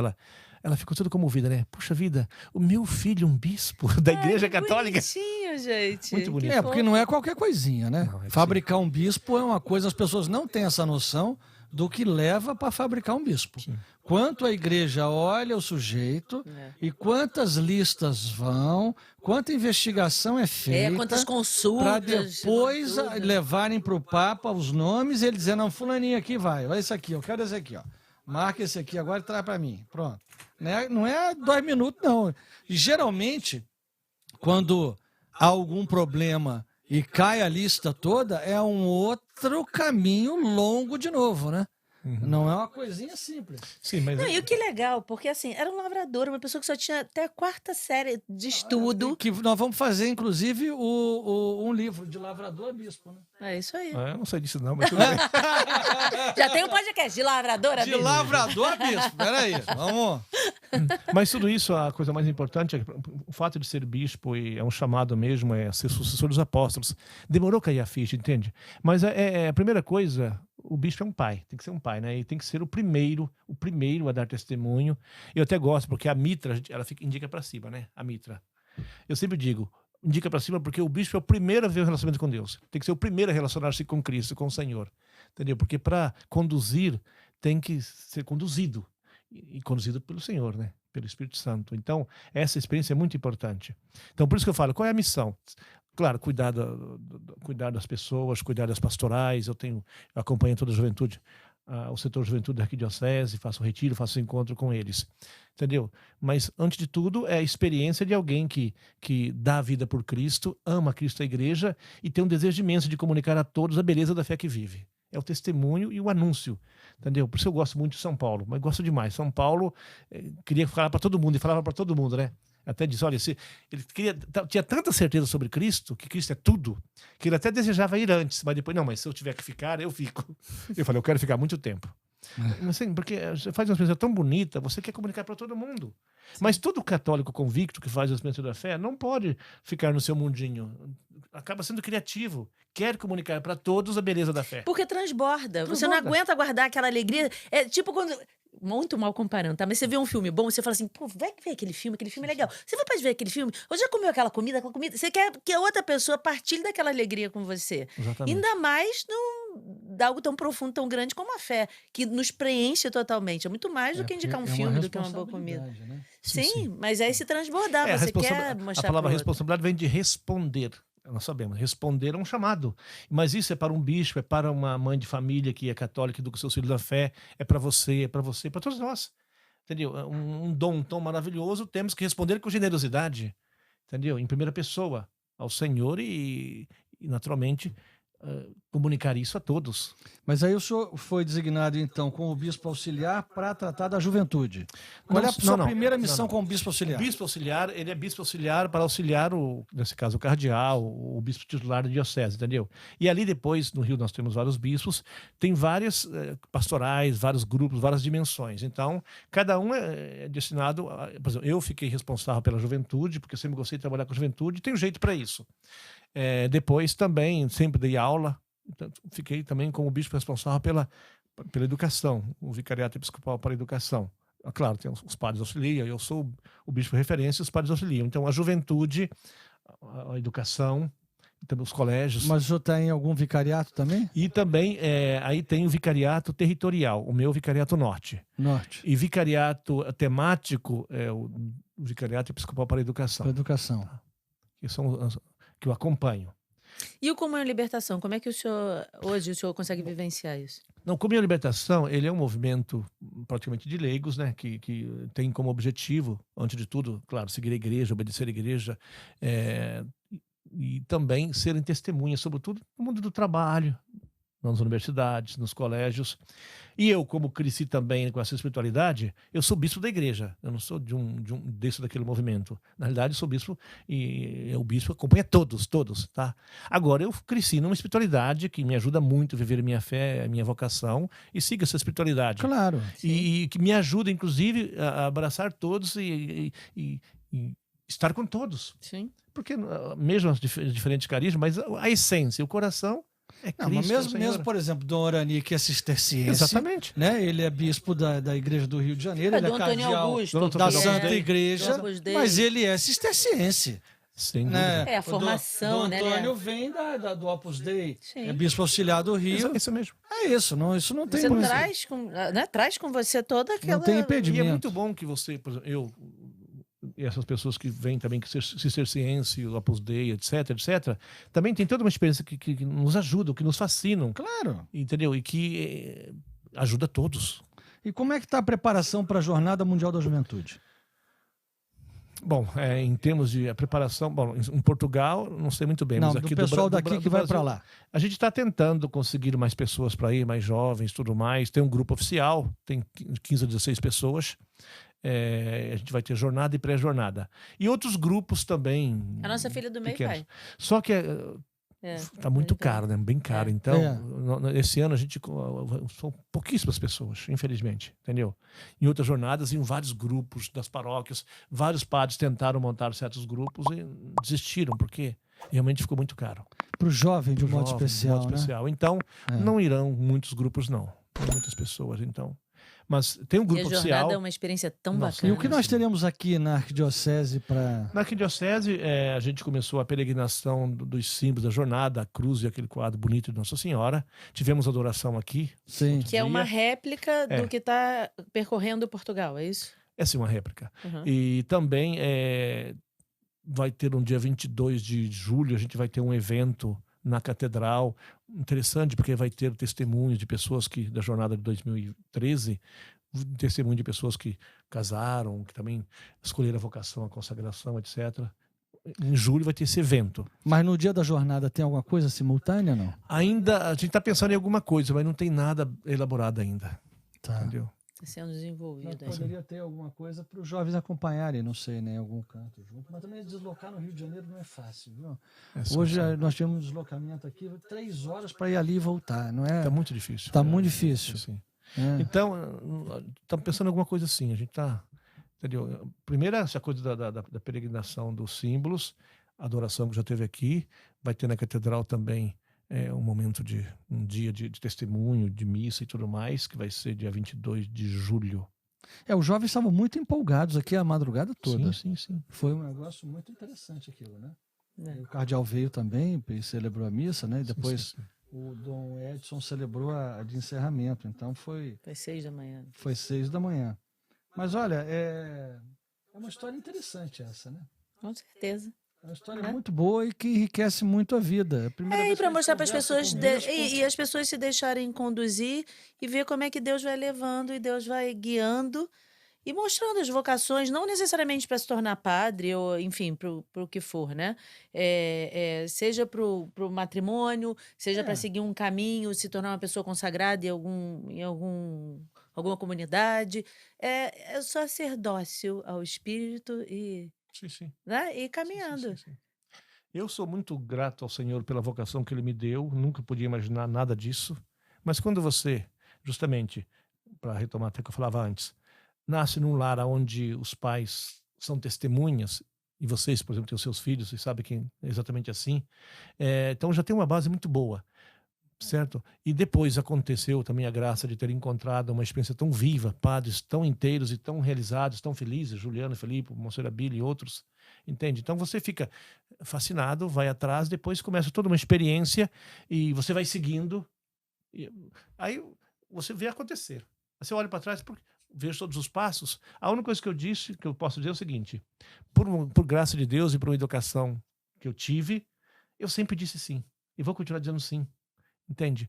Ela ficou toda comovida, né? Puxa vida, o meu filho, um bispo da Igreja Católica. Bonitinho, gente. Muito bonito. Porque não é qualquer coisinha, né? Não, fabricar um bispo é uma coisa, as pessoas não têm essa noção do que leva para fabricar um bispo. Sim. Quanto a igreja olha o sujeito e quantas listas vão, quanta investigação é feita. Quantas consultas. Para depois levarem para o Papa os nomes e ele dizer, não, fulaninho aqui vai, olha esse aqui, eu quero esse aqui, ó. Marca esse aqui agora e traz para mim. Pronto. Não é 2 minutos, não. E, geralmente, quando há algum problema e cai a lista toda, é um outro caminho longo de novo, né? Não é uma coisinha simples. Sim, mas... Não, e o que legal, porque assim, era um lavrador, uma pessoa que só tinha até a 4ª série de estudo. Que nós vamos fazer, inclusive, um livro de lavrador a bispo, né? É isso aí. Eu não sei disso não, mas tudo bem. Já tem um podcast de lavrador a bispo? De lavrador a bispo, peraí, vamos... Mas tudo isso, a coisa mais importante é o fato de ser bispo, e é um chamado mesmo, é ser sucessor dos apóstolos. Demorou a cair a ficha, entende? Mas a primeira coisa, o bispo é um pai, tem que ser um pai, né? E tem que ser o primeiro a dar testemunho. Eu até gosto, porque a mitra, ela indica para cima, né? A mitra. Eu sempre digo, indica para cima porque o bispo é o primeiro a ver o relacionamento com Deus. Tem que ser o primeiro a relacionar-se com Cristo, com o Senhor. Entendeu? Porque para conduzir, tem que ser conduzido. E conduzido pelo Senhor, né? Pelo Espírito Santo. Então, essa experiência é muito importante. Então, por isso que eu falo, qual é a missão? Claro, cuidar das pessoas, cuidar das pastorais. Eu acompanho toda a juventude, o setor juventude da arquidiocese, faço retiro, faço encontro com eles. Entendeu? Mas, antes de tudo, é a experiência de alguém que dá a vida por Cristo, ama Cristo e a igreja e tem um desejo imenso de comunicar a todos a beleza da fé que vive. É o testemunho e o anúncio, entendeu? Por isso eu gosto muito de São Paulo, mas gosto demais. São Paulo queria falar para todo mundo e falava para todo mundo, né? Até disse, olha, ele tinha tanta certeza sobre Cristo, que Cristo é tudo, que ele até desejava ir antes, mas depois, não, mas se eu tiver que ficar, eu fico. Eu falei, eu quero ficar muito tempo. Assim, porque você faz uma experiência tão bonita, você quer comunicar para todo mundo. Sim. Mas todo católico convicto que faz a experiência da fé não pode ficar no seu mundinho. Acaba sendo criativo. Quer comunicar para todos a beleza da fé. Porque transborda. Você não aguenta guardar aquela alegria. É tipo quando... Muito mal comparando, tá? Mas você vê um filme bom, você fala assim, pô, vai ver aquele filme é legal. Você vai pra ver aquele filme, ou já comeu aquela comida, você quer que a outra pessoa partilhe daquela alegria com você. Exatamente. Ainda mais de algo tão profundo, tão grande como a fé, que nos preenche totalmente. É muito mais do que indicar um filme, do que uma boa comida. Né? Sim, mas é esse transbordar, você quer mostrar. A palavra responsabilidade vem de responder. Nós sabemos, responder a um chamado. Mas isso é para um bispo, é para uma mãe de família que é católica, educa seus filhos da fé, é para você, para todos nós. Entendeu? Um dom tão maravilhoso, temos que responder com generosidade, entendeu? Em primeira pessoa, ao Senhor e naturalmente, comunicar isso a todos. Mas aí o senhor foi designado, então, como bispo auxiliar para tratar da juventude. Qual é a sua primeira missão como bispo auxiliar? O bispo auxiliar, ele é bispo auxiliar para auxiliar, nesse caso, o cardeal, o bispo titular da diocese, entendeu? E ali depois, no Rio, nós temos vários bispos, tem várias pastorais, vários grupos, várias dimensões. Então, cada um é destinado... Por exemplo, eu fiquei responsável pela juventude, porque eu sempre gostei de trabalhar com a juventude, e tenho jeito para isso. Depois também, sempre dei aula, então, fiquei também como bispo responsável pela educação, o vicariato episcopal para a educação. Claro, tem os padres auxiliam, eu sou o bispo referência e os padres auxiliam. Então, a juventude, a educação, também os colégios. Mas o senhor tem algum vicariato também? E também, aí tem o vicariato territorial, o meu vicariato norte. E vicariato temático é o vicariato episcopal para a educação. Para a educação. Que são que eu acompanho. E o Comunhão e Libertação, como é que hoje o senhor consegue vivenciar isso? Não, Comunhão e Libertação, ele é um movimento praticamente de leigos, né, que tem como objetivo, antes de tudo, claro, seguir a igreja, obedecer a igreja, e também serem testemunhas, sobretudo no mundo do trabalho, nas universidades, nos colégios. E eu, como cresci também com essa espiritualidade, eu sou bispo da igreja. Eu não sou daquele movimento. Na realidade, eu sou bispo e o bispo acompanha todos, tá? Agora, eu cresci numa espiritualidade que me ajuda muito a viver a minha fé, a minha vocação, e siga essa espiritualidade. Claro. E que me ajuda, inclusive, a abraçar todos e estar com todos. Sim. Porque, mesmo as diferentes carismas, mas a essência, o coração, é Cristo, mas mesmo, por exemplo, Dom Orani, que é cisterciense. Exatamente. Né? Ele é bispo da Igreja do Rio de Janeiro, ele é cardeal da Santa Igreja, mas ele é cisterciense. Sem né? É a formação, Dom né? Antônio vem do Opus Dei, é bispo auxiliar do Rio. Isso mesmo. É isso, isso não tem... Você traz com você toda aquela... Não tem impedimento. E é muito bom que você, por exemplo, e essas pessoas que vêm também, que cisterciense, o Opus Dei, etc, também tem toda uma experiência que nos ajuda, que nos fascinam. Claro. Entendeu? E que ajuda todos. E como é que está a preparação para a Jornada Mundial da Juventude? Bom, em termos de preparação, em Portugal, não sei muito bem. Não, mas aqui do pessoal daqui que vai para lá. A gente está tentando conseguir mais pessoas para ir, mais jovens, tudo mais. Tem um grupo oficial, tem 15 a 16 pessoas. A gente vai ter jornada e pré-jornada. E outros grupos também. A nossa filha do meio vai. Só que tá muito caro, né? Bem caro. Então, esse ano são pouquíssimas pessoas, infelizmente, entendeu? Em outras jornadas, em vários grupos das paróquias, vários padres tentaram montar certos grupos e desistiram, porque realmente ficou muito caro. Para o jovem, de um modo especial, né? Então, não irão muitos grupos, não. Tem muitas pessoas, então... Mas tem um grupo oficial. A jornada é uma experiência tão bacana. E o que nós teremos aqui na Arquidiocese para... Na Arquidiocese, a gente começou a peregrinação dos símbolos da jornada, a cruz e aquele quadro bonito de Nossa Senhora. Tivemos adoração aqui. Sim. Que é uma réplica do que está percorrendo Portugal, é isso? É sim, uma réplica. E também vai ter um dia 22 de julho, a gente vai ter um evento na Catedral, interessante, porque vai ter testemunhos de pessoas da jornada de 2013, testemunho de pessoas que casaram, que também escolheram a vocação, a consagração, etc. Em julho vai ter esse evento. Mas no dia da jornada tem alguma coisa simultânea, não? Ainda, a gente está pensando em alguma coisa, mas não tem nada elaborado ainda. Tá. Entendeu? Está sendo desenvolvido. Poderia ter alguma coisa para os jovens acompanharem, não sei, né, em algum canto junto. Mas também deslocar no Rio de Janeiro não é fácil, viu? Hoje nós tivemos um deslocamento aqui, 3 horas para ir ali e voltar, não é? Está muito difícil. Está muito difícil. Sim. Então, estamos pensando em alguma coisa assim. A gente está... Entendeu? Primeiro, essa coisa da peregrinação dos símbolos, a adoração que já teve aqui. Vai ter na catedral também um dia de testemunho, de missa e tudo mais, que vai ser dia 22 de julho. Os jovens estavam muito empolgados aqui a madrugada toda. Sim. Foi um negócio muito interessante aquilo, né? O cardeal veio também e celebrou a missa, né? E depois o Dom Edson celebrou a de encerramento. Então foi 6 da manhã. Foi 6 da manhã. Mas olha, é uma história interessante essa, né? Com certeza. É uma história muito boa e que enriquece muito a vida. E para mostrar para as pessoas e as pessoas se deixarem conduzir e ver como é que Deus vai levando e Deus vai guiando e mostrando as vocações, não necessariamente para se tornar padre ou, enfim, para o que for, né? Seja para o matrimônio, seja para seguir um caminho, se tornar uma pessoa consagrada em alguma comunidade. É sacerdócio ao espírito e... Sim. Né? E caminhando. Sim. Eu sou muito grato ao Senhor pela vocação que Ele me deu, nunca podia imaginar nada disso. Mas quando você, justamente, para retomar até o que eu falava antes, nasce num lar onde os pais são testemunhas, e vocês, por exemplo, têm os seus filhos, e sabem que é exatamente assim, então já tem uma base muito boa. Certo? E depois aconteceu também a graça de ter encontrado uma experiência tão viva, padres tão inteiros e tão realizados, tão felizes, Juliano, Felipe, Monsenhor Abílio e outros, entende? Então você fica fascinado, vai atrás, depois começa toda uma experiência e você vai seguindo, e aí você vê acontecer. Você olha para trás, vejo todos os passos. A única coisa que eu posso dizer é o seguinte: por graça de Deus e por uma educação que eu tive, eu sempre disse sim, e vou continuar dizendo sim. Entende?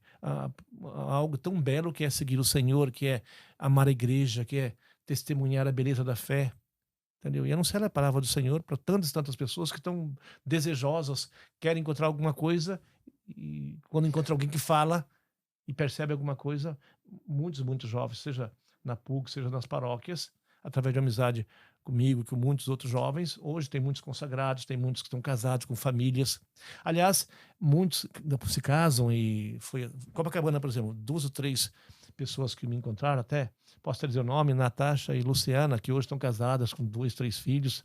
Algo tão belo que é seguir o Senhor, que é amar a igreja, que é testemunhar a beleza da fé, entendeu? E anunciar a palavra do Senhor para tantas pessoas que estão desejosas, querem encontrar alguma coisa, e quando encontra alguém que fala e percebe alguma coisa, muitos jovens, seja na PUC, seja nas paróquias, através de amizade comigo e com muitos outros jovens. Hoje tem muitos consagrados, tem muitos que estão casados com famílias. Aliás, muitos se casam e foi... Copacabana, por exemplo, 2 ou 3 pessoas que me encontraram até, posso até dizer o nome, Natasha e Luciana, que hoje estão casadas com 2, 3 filhos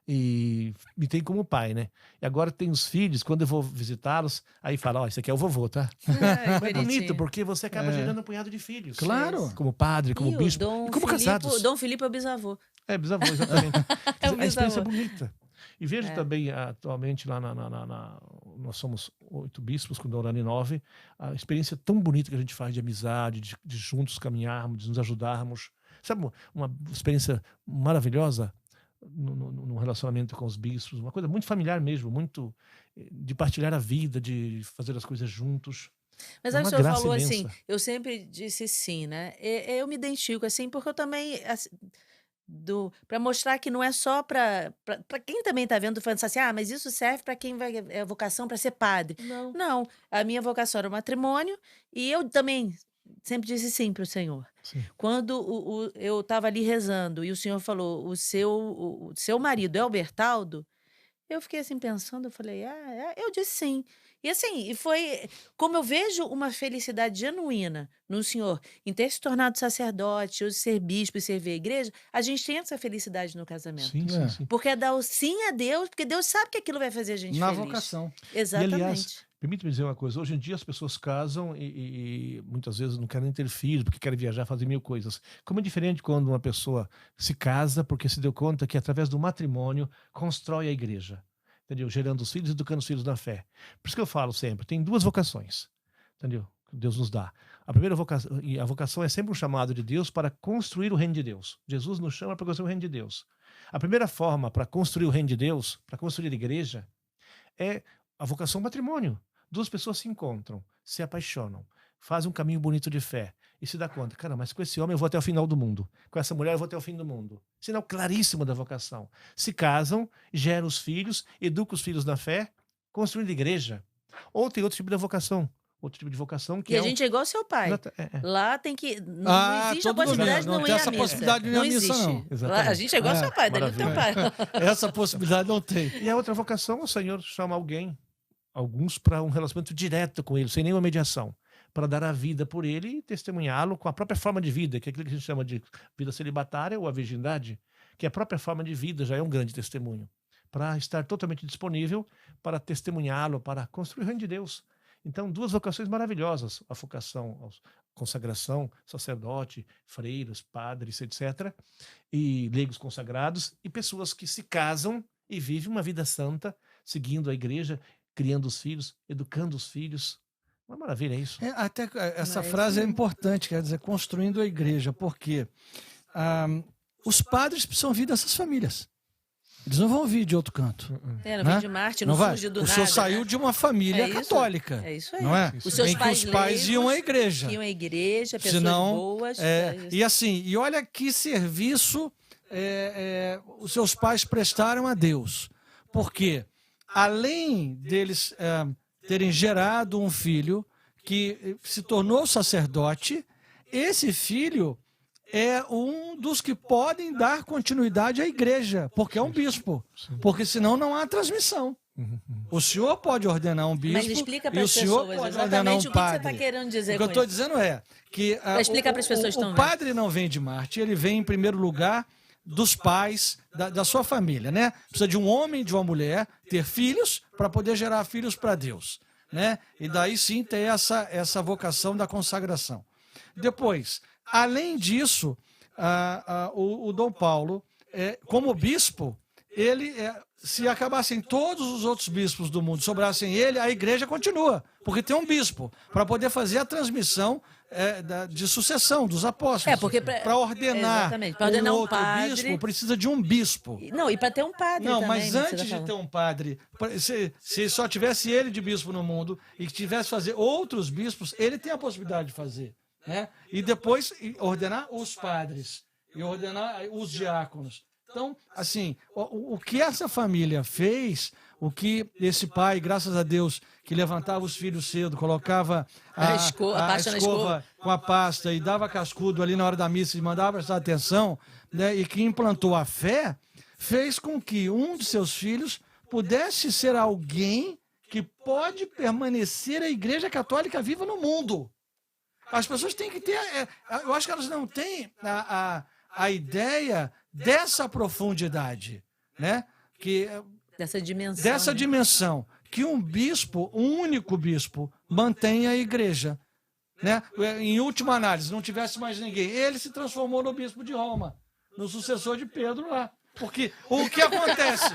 e me tem como pai, né? E agora tem os filhos, quando eu vou visitá-los, aí fala, esse aqui é o vovô, tá? É bonito, porque você acaba gerando um punhado de filhos. Claro. Como padre, como bispo, e como casados. Dom Felipe é o bisavô. Bisavô, exatamente. A experiência é bonita. E vejo também, atualmente, lá nós somos 8 bispos, com Dom Rani 9, a experiência tão bonita que a gente faz de amizade, de juntos caminharmos, de nos ajudarmos. Sabe, uma experiência maravilhosa no relacionamento com os bispos, uma coisa muito familiar mesmo, muito de partilhar a vida, de fazer as coisas juntos. Mas aí o senhor falou imensa. Assim, eu sempre disse sim, né? Eu me identifico assim, porque eu também... Assim, para mostrar que não é só para quem também está vendo, falando assim, mas isso serve para quem vai a vocação para ser padre. Não, a minha vocação era o matrimônio e eu também sempre disse sim para o Senhor. Sim. Quando eu estava ali rezando e o Senhor falou, o seu marido é o Bertaldo, eu fiquei assim pensando, eu falei, eu disse sim. E assim, e foi como eu vejo uma felicidade genuína no Senhor em ter se tornado sacerdote, ou ser bispo e servir a igreja, a gente tem essa felicidade no casamento. Sim. Porque é dar o sim a Deus, porque Deus sabe que aquilo vai fazer a gente na feliz. Vocação. Exatamente. E, aliás, permite-me dizer uma coisa, hoje em dia as pessoas casam e muitas vezes não querem ter filhos, porque querem viajar, fazer 1000 coisas. Como é diferente quando uma pessoa se casa porque se deu conta que através do matrimônio constrói a igreja. Entendeu? Gerando os filhos e educando os filhos na fé. Por isso que eu falo sempre, tem 2 vocações, entendeu? Que Deus nos dá. A primeira vocação, e a vocação é sempre um chamado de Deus para construir o reino de Deus. Jesus nos chama para construir o reino de Deus. A primeira forma para construir o reino de Deus, para construir a igreja, é a vocação matrimônio. 2 pessoas se encontram, se apaixonam, fazem um caminho bonito de fé e se dá conta, cara, mas com esse homem eu vou até o final do mundo, com essa mulher eu vou até o fim do mundo. Sinal claríssimo da vocação. Se casam, geram os filhos, educam os filhos na fé, construindo igreja. Ou tem outro tipo de vocação. Outro tipo de vocação que a gente é igual ao seu pai. Lá tem que... Não existe a possibilidade de não ir à missa. Essa possibilidade não existe. Não. Lá, a gente é igual ao seu pai, dali do teu pai. Essa possibilidade não tem. E a outra vocação, o Senhor chama alguns para um relacionamento direto com ele, sem nenhuma mediação. para dar a vida por ele e testemunhá-lo com a própria forma de vida, que é aquilo que a gente chama de vida celibatária ou a virgindade, que a própria forma de vida já é um grande testemunho, para estar totalmente disponível para testemunhá-lo, para construir o reino de Deus. Então, duas vocações maravilhosas, a vocação à consagração, sacerdote, freiras, padres, etc., e leigos consagrados, e pessoas que se casam e vivem uma vida santa, seguindo a igreja, criando os filhos, educando os filhos. Uma maravilha isso. Até essa frase é importante, quer dizer, construindo a igreja, porque os padres precisam vir dessas famílias. Eles não vão vir de outro canto. Não vem de Marte, não surge do nada. O senhor saiu de uma família católica. É isso aí. Não é? Os seus em que os pais iam à igreja. Iam à igreja, pessoas boas. E assim, e olha que serviço os seus pais prestaram a Deus. Porque, além deles terem gerado um filho que se tornou sacerdote, esse filho é um dos que podem dar continuidade à igreja, porque é um bispo. Porque senão não há transmissão. O senhor pode ordenar um bispo. Mas explica para e o as senhor pessoas pode ordenar um exatamente o que padre. você está querendo dizer. O que eu estou dizendo é que o padre não vem de Marte, ele vem em primeiro lugar dos pais, da sua família, né? Precisa de um homem e de uma mulher ter filhos para poder gerar filhos para Deus, né? E daí sim ter essa vocação da consagração. Depois, além disso, o Dom Paulo, como bispo, ele, se acabassem todos os outros bispos do mundo, sobrassem ele, a igreja continua, porque tem um bispo, para poder fazer a transmissão de sucessão dos apóstolos. Porque para ordenar, um outro bispo, precisa de um bispo. Não, e para ter um padre não, também. Mas antes de ter um padre, se só tivesse ele de bispo no mundo e que tivesse que fazer outros bispos, ele tem a possibilidade de fazer. Né? E depois ordenar os padres e ordenar os diáconos. Então, assim, o que essa família fez, o que esse pai, graças a Deus, que levantava os filhos cedo, colocava a escova com a pasta e dava cascudo ali na hora da missa e mandava prestar atenção, né, e que implantou a fé, fez com que um de seus filhos pudesse ser alguém que pode permanecer a Igreja Católica viva no mundo. As pessoas têm que ter... eu acho que elas não têm a ideia dessa profundidade, né? Dessa dimensão, que um bispo, um único bispo, mantém a igreja. Né? Em última análise, não tivesse mais ninguém. Ele se transformou no bispo de Roma, no sucessor de Pedro lá. Porque o que acontece?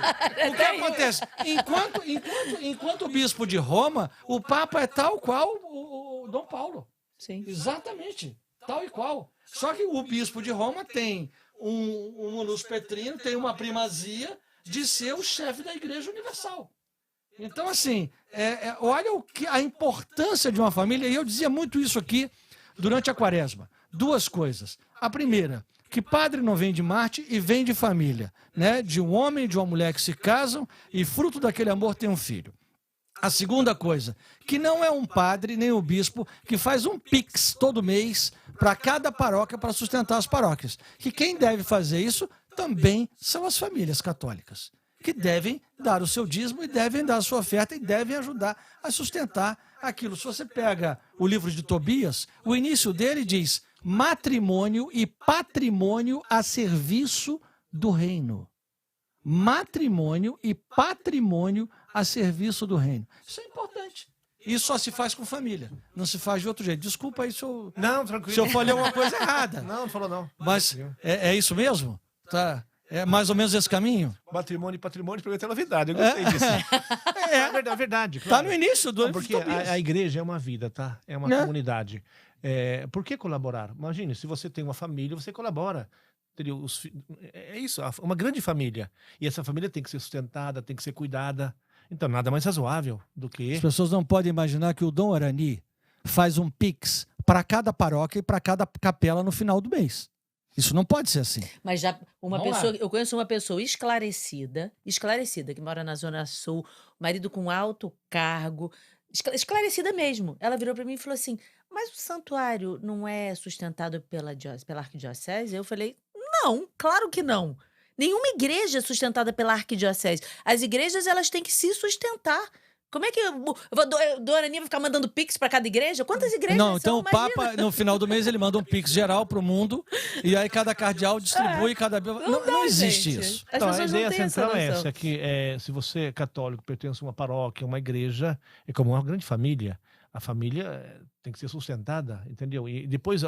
Enquanto bispo de Roma, o Papa é tal qual o Dom Paulo. Sim. Exatamente, tal e qual. Só que o bispo de Roma tem um luz petrino, tem uma primazia de ser o chefe da Igreja Universal. Então, assim, olha a importância de uma família, e eu dizia muito isso aqui durante a Quaresma. Duas coisas. A primeira, que padre não vem de Marte e vem de família, né? De um homem e de uma mulher que se casam e fruto daquele amor tem um filho. A segunda coisa, que não é um padre nem um bispo que faz um pix todo mês para cada paróquia para sustentar as paróquias. Que quem deve fazer isso também são as famílias católicas, que devem dar o seu dízimo e devem dar a sua oferta e devem ajudar a sustentar aquilo. Se você pega o livro de Tobias, o início dele diz matrimônio e patrimônio a serviço do reino. Matrimônio e patrimônio a serviço do reino. Isso é importante. Isso só se faz com família, não se faz de outro jeito. Desculpa aí se eu, não, tranquilo. Se eu falei uma coisa errada. Não falou não. Mas é isso mesmo? Tá. É mais ou menos esse caminho? Matrimônio e patrimônio, para eu ter novidade. Eu gostei disso. É verdade. Claro. Tá no início do porque a igreja é uma vida, tá? É uma comunidade. Por que colaborar? Imagine, se você tem uma família, você colabora. É isso, uma grande família. E essa família tem que ser sustentada, tem que ser cuidada. Então, nada mais razoável do que... As pessoas não podem imaginar que o Dom Arani faz um pix para cada paróquia e para cada capela no final do mês. Isso não pode ser assim. Mas já eu conheço uma pessoa esclarecida, que mora na Zona Sul, marido com alto cargo, esclarecida mesmo. Ela virou para mim e falou assim, mas o santuário não é sustentado pela arquidiocese? Eu falei, não, claro que não. Nenhuma igreja é sustentada pela arquidiocese. As igrejas, elas têm que se sustentar Como é que Dona Aninha vai ficar mandando pix pra cada igreja? Quantas igrejas Não, são? então o Papa, no final do mês, ele manda um pix geral pro mundo, e aí cada cardeal distribui cada... Não existe gente. isso. As Então, a pessoas não ideia têm essa central é noção. essa, que se você é católico, pertence a uma paróquia, uma igreja, é como uma grande família. A família tem que ser sustentada, entendeu? E depois,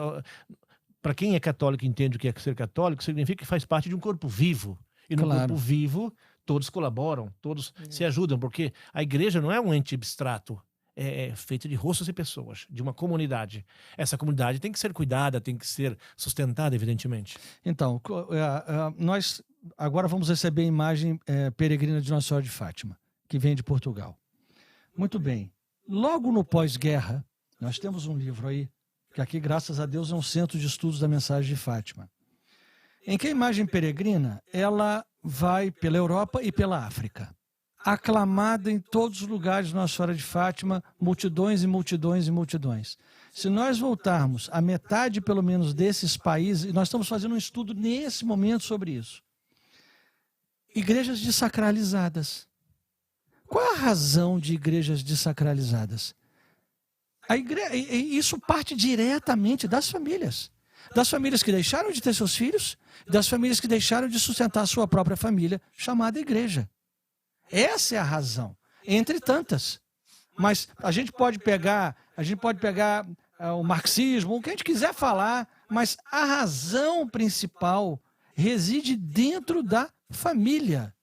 para quem é católico e entende o que é ser católico, significa que faz parte de um corpo vivo. E no Claro. corpo vivo, todos colaboram, todos se ajudam, porque a igreja não é um ente abstrato, é feita de rostos e pessoas, de uma comunidade. Essa comunidade tem que ser cuidada, tem que ser sustentada, evidentemente. Então, nós agora vamos receber a imagem peregrina de Nossa Senhora de Fátima, que vem de Portugal. Muito bem. Logo no pós-guerra, nós temos um livro aí, que aqui, graças a Deus, é um centro de estudos da mensagem de Fátima, em que a imagem peregrina, ela vai pela Europa e pela África. Aclamada em todos os lugares de Nossa Senhora de Fátima, multidões e multidões e multidões. Se nós voltarmos a metade, pelo menos, desses países, e nós estamos fazendo um estudo nesse momento sobre isso, igrejas desacralizadas. Qual a razão de igrejas desacralizadas? Isso parte diretamente das famílias. Das famílias que deixaram de ter seus filhos, das famílias que deixaram de sustentar a sua própria família, chamada igreja. Essa é a razão, entre tantas. Mas a gente pode pegar o marxismo, o que a gente quiser falar, mas a razão principal reside dentro da família,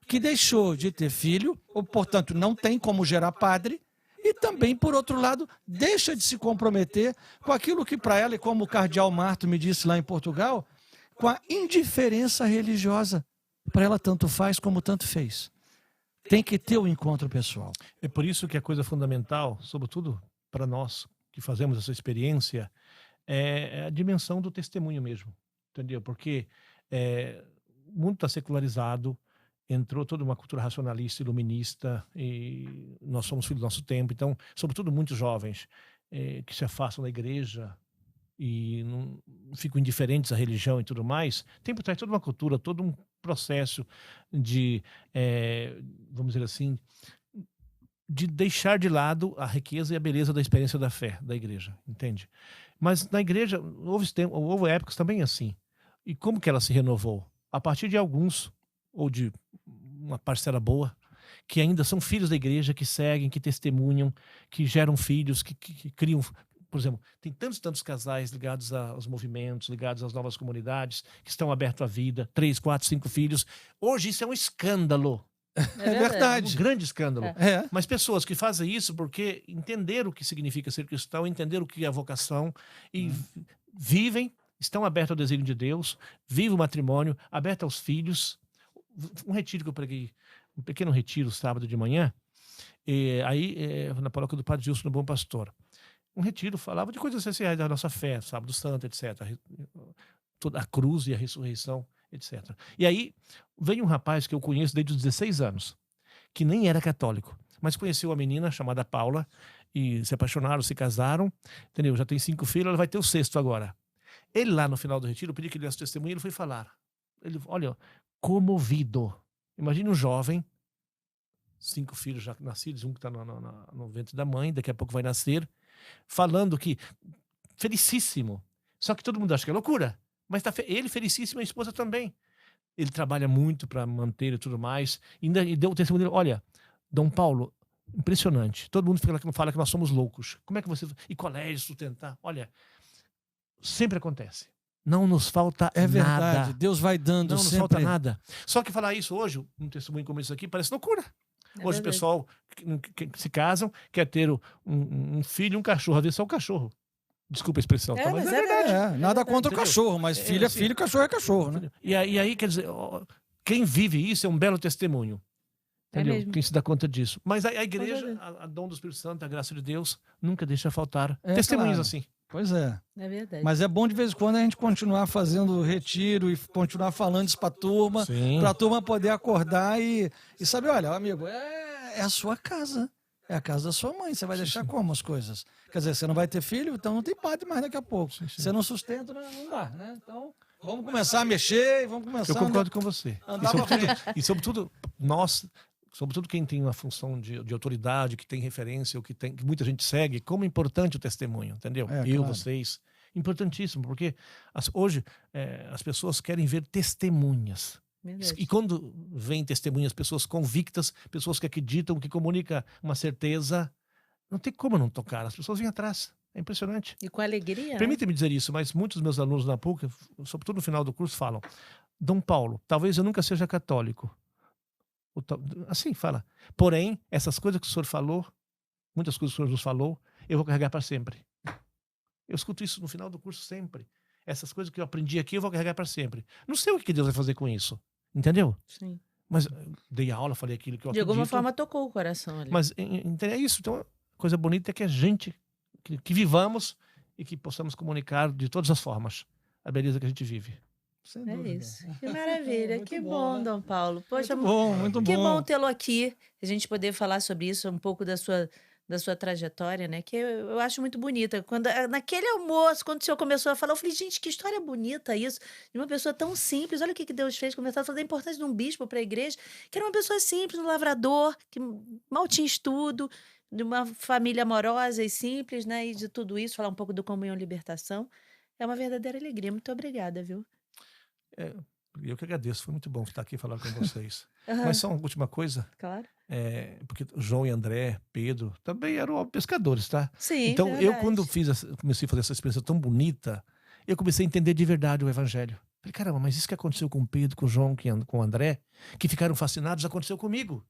que deixou de ter filho, ou, portanto, não tem como gerar padre, e também, por outro lado, deixa de se comprometer com aquilo que para ela, e como o cardeal Marto me disse lá em Portugal, com a indiferença religiosa. Para ela tanto faz como tanto fez. Tem que ter o encontro pessoal. É por isso que a coisa fundamental, sobretudo para nós que fazemos essa experiência, é a dimensão do testemunho mesmo, entendeu? Porque o mundo está secularizado, entrou toda uma cultura racionalista, iluminista, e nós somos filhos do nosso tempo. Então, sobretudo muitos jovens que se afastam da igreja e não ficam indiferentes à religião e tudo mais, tem por trás toda uma cultura, todo um processo de, vamos dizer assim, de deixar de lado a riqueza e a beleza da experiência da fé da igreja, entende? Mas na igreja houve épocas também assim. E como que ela se renovou? A partir de alguns, ou de uma parcela boa, que ainda são filhos da igreja, que seguem, que testemunham, que geram filhos, que criam... Por exemplo, tem tantos casais ligados aos movimentos, ligados às novas comunidades, que estão abertos à vida, 3, 4, 5 filhos. Hoje isso é um escândalo. É verdade. Um grande escândalo. É. Mas pessoas que fazem isso porque entenderam o que significa ser cristão, entenderam o que é a vocação e vivem, estão abertos ao desígnio de Deus, vivem o matrimônio, abertos aos filhos. Um retiro que eu preguei, um pequeno retiro sábado de manhã, na paróquia do Padre Gilson, no Bom Pastor. Um retiro falava de coisas essenciais da nossa fé, sábado santo, etc. Toda a cruz e a ressurreição, etc. E aí veio um rapaz que eu conheço desde os 16 anos, que nem era católico, mas conheceu uma menina chamada Paula e se apaixonaram, se casaram, entendeu? Já tem 5 filhos, ela vai ter o 6º agora. Ele lá no final do retiro, eu pedi que ele desse testemunho, ele foi falar. Ele, olha, comovido. Imagine um jovem, 5 filhos já nascidos, um que está no ventre da mãe, daqui a pouco vai nascer, falando que felicíssimo. Só que todo mundo acha que é loucura. Mas ele felicíssimo e a esposa também. Ele trabalha muito para manter e tudo mais. E deu o testemunho dele. Olha, Dom Paulo, impressionante. Todo mundo fala que nós somos loucos. Como é que você... E colégio, sustentar. Olha, sempre acontece. Não nos falta nada. É verdade. Deus vai dando não sempre. Não nos falta nada. Só que falar isso hoje, um testemunho como esse aqui, parece loucura. Hoje o pessoal que se casam quer ter um filho e um cachorro. Às vezes só um cachorro. Desculpa a expressão. Mas é verdade. Nada contra o cachorro, mas filho é filho, cachorro é cachorro, né? E aí, quer dizer, quem vive isso é um belo testemunho. Entendeu? Quem se dá conta disso. Mas a igreja, a dom do Espírito Santo, a graça de Deus, nunca deixa faltar testemunhos assim. Pois é. É verdade. Mas é bom de vez em quando a gente continuar fazendo retiro e continuar falando isso pra turma, pra turma poder acordar e saber, olha, amigo, é a sua casa. É a casa da sua mãe. Você vai deixar como as coisas? Quer dizer, você não vai ter filho, então não tem padre mais daqui a pouco. Você não sustenta, não dá, né? Então, vamos começar a mexer e vamos começar Eu concordo com você. E sobretudo, nós sobretudo quem tem uma função de autoridade, que tem referência, ou que muita gente segue, como é importante o testemunho, entendeu? Claro. Vocês. Importantíssimo, porque hoje as pessoas querem ver testemunhas. E quando vem testemunhas, pessoas convictas, pessoas que acreditam, que comunicam uma certeza, não tem como não tocar. As pessoas vêm atrás. É impressionante. E com alegria. Permita-me dizer isso, mas muitos dos meus alunos na PUC, sobretudo no final do curso, falam: Dom Paulo, talvez eu nunca seja católico. Assim fala. Porém, essas coisas que o senhor falou, muitas coisas que o senhor nos falou, eu vou carregar para sempre. Eu escuto isso no final do curso sempre. Essas coisas que eu aprendi aqui, eu vou carregar para sempre. Não sei o que Deus vai fazer com isso. Entendeu? Sim. Mas dei aula, falei aquilo que eu acredito. De alguma forma tocou o coração ali. Mas é isso. Então, a coisa bonita é que a gente, que vivamos e que possamos comunicar de todas as formas a beleza que a gente vive. Sem dúvida. Isso. Que maravilha. Que bom, né? Dom Paulo. Poxa, muito bom. Que bom tê-lo aqui. A gente poder falar sobre isso, um pouco da sua trajetória, né? Que eu acho muito bonita. Naquele almoço, quando o senhor começou a falar, eu falei, gente, que história bonita isso. De uma pessoa tão simples. Olha o que Deus fez. Começar a falar da importância de um bispo para a igreja, que era uma pessoa simples, um lavrador, que mal tinha estudo, de uma família amorosa e simples, né? E de tudo isso, falar um pouco do Comunhão e Libertação. É uma verdadeira alegria. Muito obrigada, viu? Eu que agradeço. Foi muito bom estar aqui falando com vocês. Aham. Mas só uma última coisa. Claro. Porque João e André, Pedro, também eram pescadores, tá? Sim, Então, eu verdade. quando comecei a fazer essa experiência tão bonita, eu comecei a entender de verdade o evangelho. Falei, caramba, mas isso que aconteceu com Pedro, com João, com André, que ficaram fascinados, aconteceu comigo.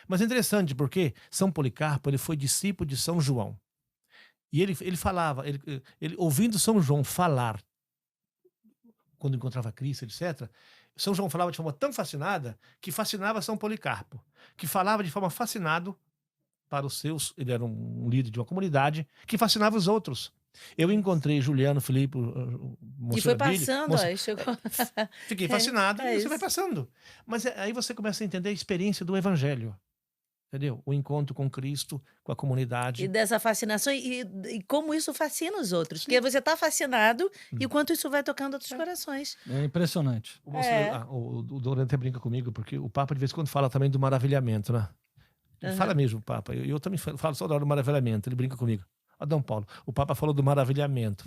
Mas é interessante, porque São Policarpo, ele foi discípulo de São João. E ele falava, ele ouvindo São João falar, quando encontrava Cristo, etc., São João falava de forma tão fascinada que fascinava São Policarpo, que falava de forma fascinado para os seus, ele era um líder de uma comunidade, que fascinava os outros. Eu encontrei Juliano, Filipe, E foi passando, aí chegou. Fiquei fascinado e você isso. vai passando. Mas aí você começa a entender a experiência do evangelho. Entendeu? O encontro com Cristo, com a comunidade. E dessa fascinação, e como isso fascina os outros. Porque você está fascinado e o quanto isso vai tocando outros corações. É impressionante. O Dom até brinca comigo, porque o Papa de vez em quando fala também do maravilhamento, né? Ele fala mesmo, o Papa. Eu também falo só da hora do maravilhamento. Ele brinca comigo. Dom Paulo, o Papa falou do maravilhamento.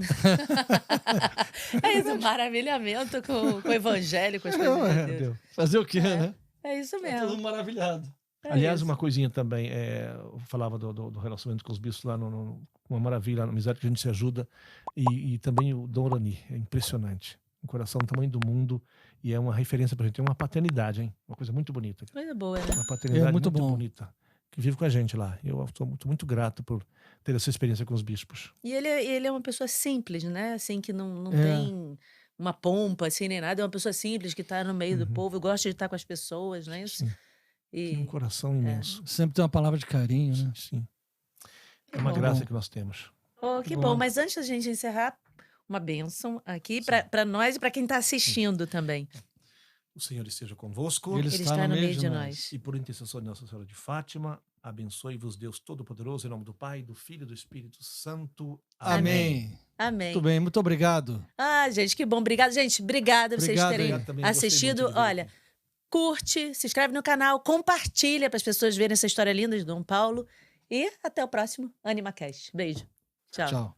É isso, maravilhamento com o evangelho, com as coisas de Deus. Fazer o quê, né? É isso Tá mesmo. todo maravilhado. Aliás, uma coisinha também, eu falava do relacionamento com os bispos lá, uma maravilha, na amizade que a gente se ajuda, e também o Dom Orani, é impressionante. Um coração do tamanho do mundo, e é uma referência pra gente, é uma paternidade, hein? Uma coisa muito bonita. Coisa boa, né? Uma paternidade muito bom. bonita, que vive com a gente lá. Eu estou muito grato por ter essa experiência com os bispos. E ele é uma pessoa simples, né? Assim, que não tem uma pompa, assim, nem nada. É uma pessoa simples que está no meio do povo, gosta de estar com as pessoas, não é isso? Sim. Tem um coração imenso. Sempre tem uma palavra de carinho, né? Sim. É uma graça que nós temos. Oh, que bom. Mas antes da gente encerrar, uma bênção aqui para nós e para quem está assistindo também. O Senhor esteja convosco. Ele está no meio de nós. E por intercessão de Nossa Senhora de Fátima, abençoe-vos Deus Todo-Poderoso, em nome do Pai, do Filho e do Espírito Santo. Amém. Amém. Muito bem, muito obrigado. Ah, gente, que bom. Obrigado, gente. Obrigada por vocês Obrigado, terem obrigado também. assistido. Gostei muito de vir Olha, aqui. curte, se inscreve no canal, compartilha para as pessoas verem essa história linda de Dom Paulo. E até o próximo AnimaCast. Beijo. Tchau. Tchau.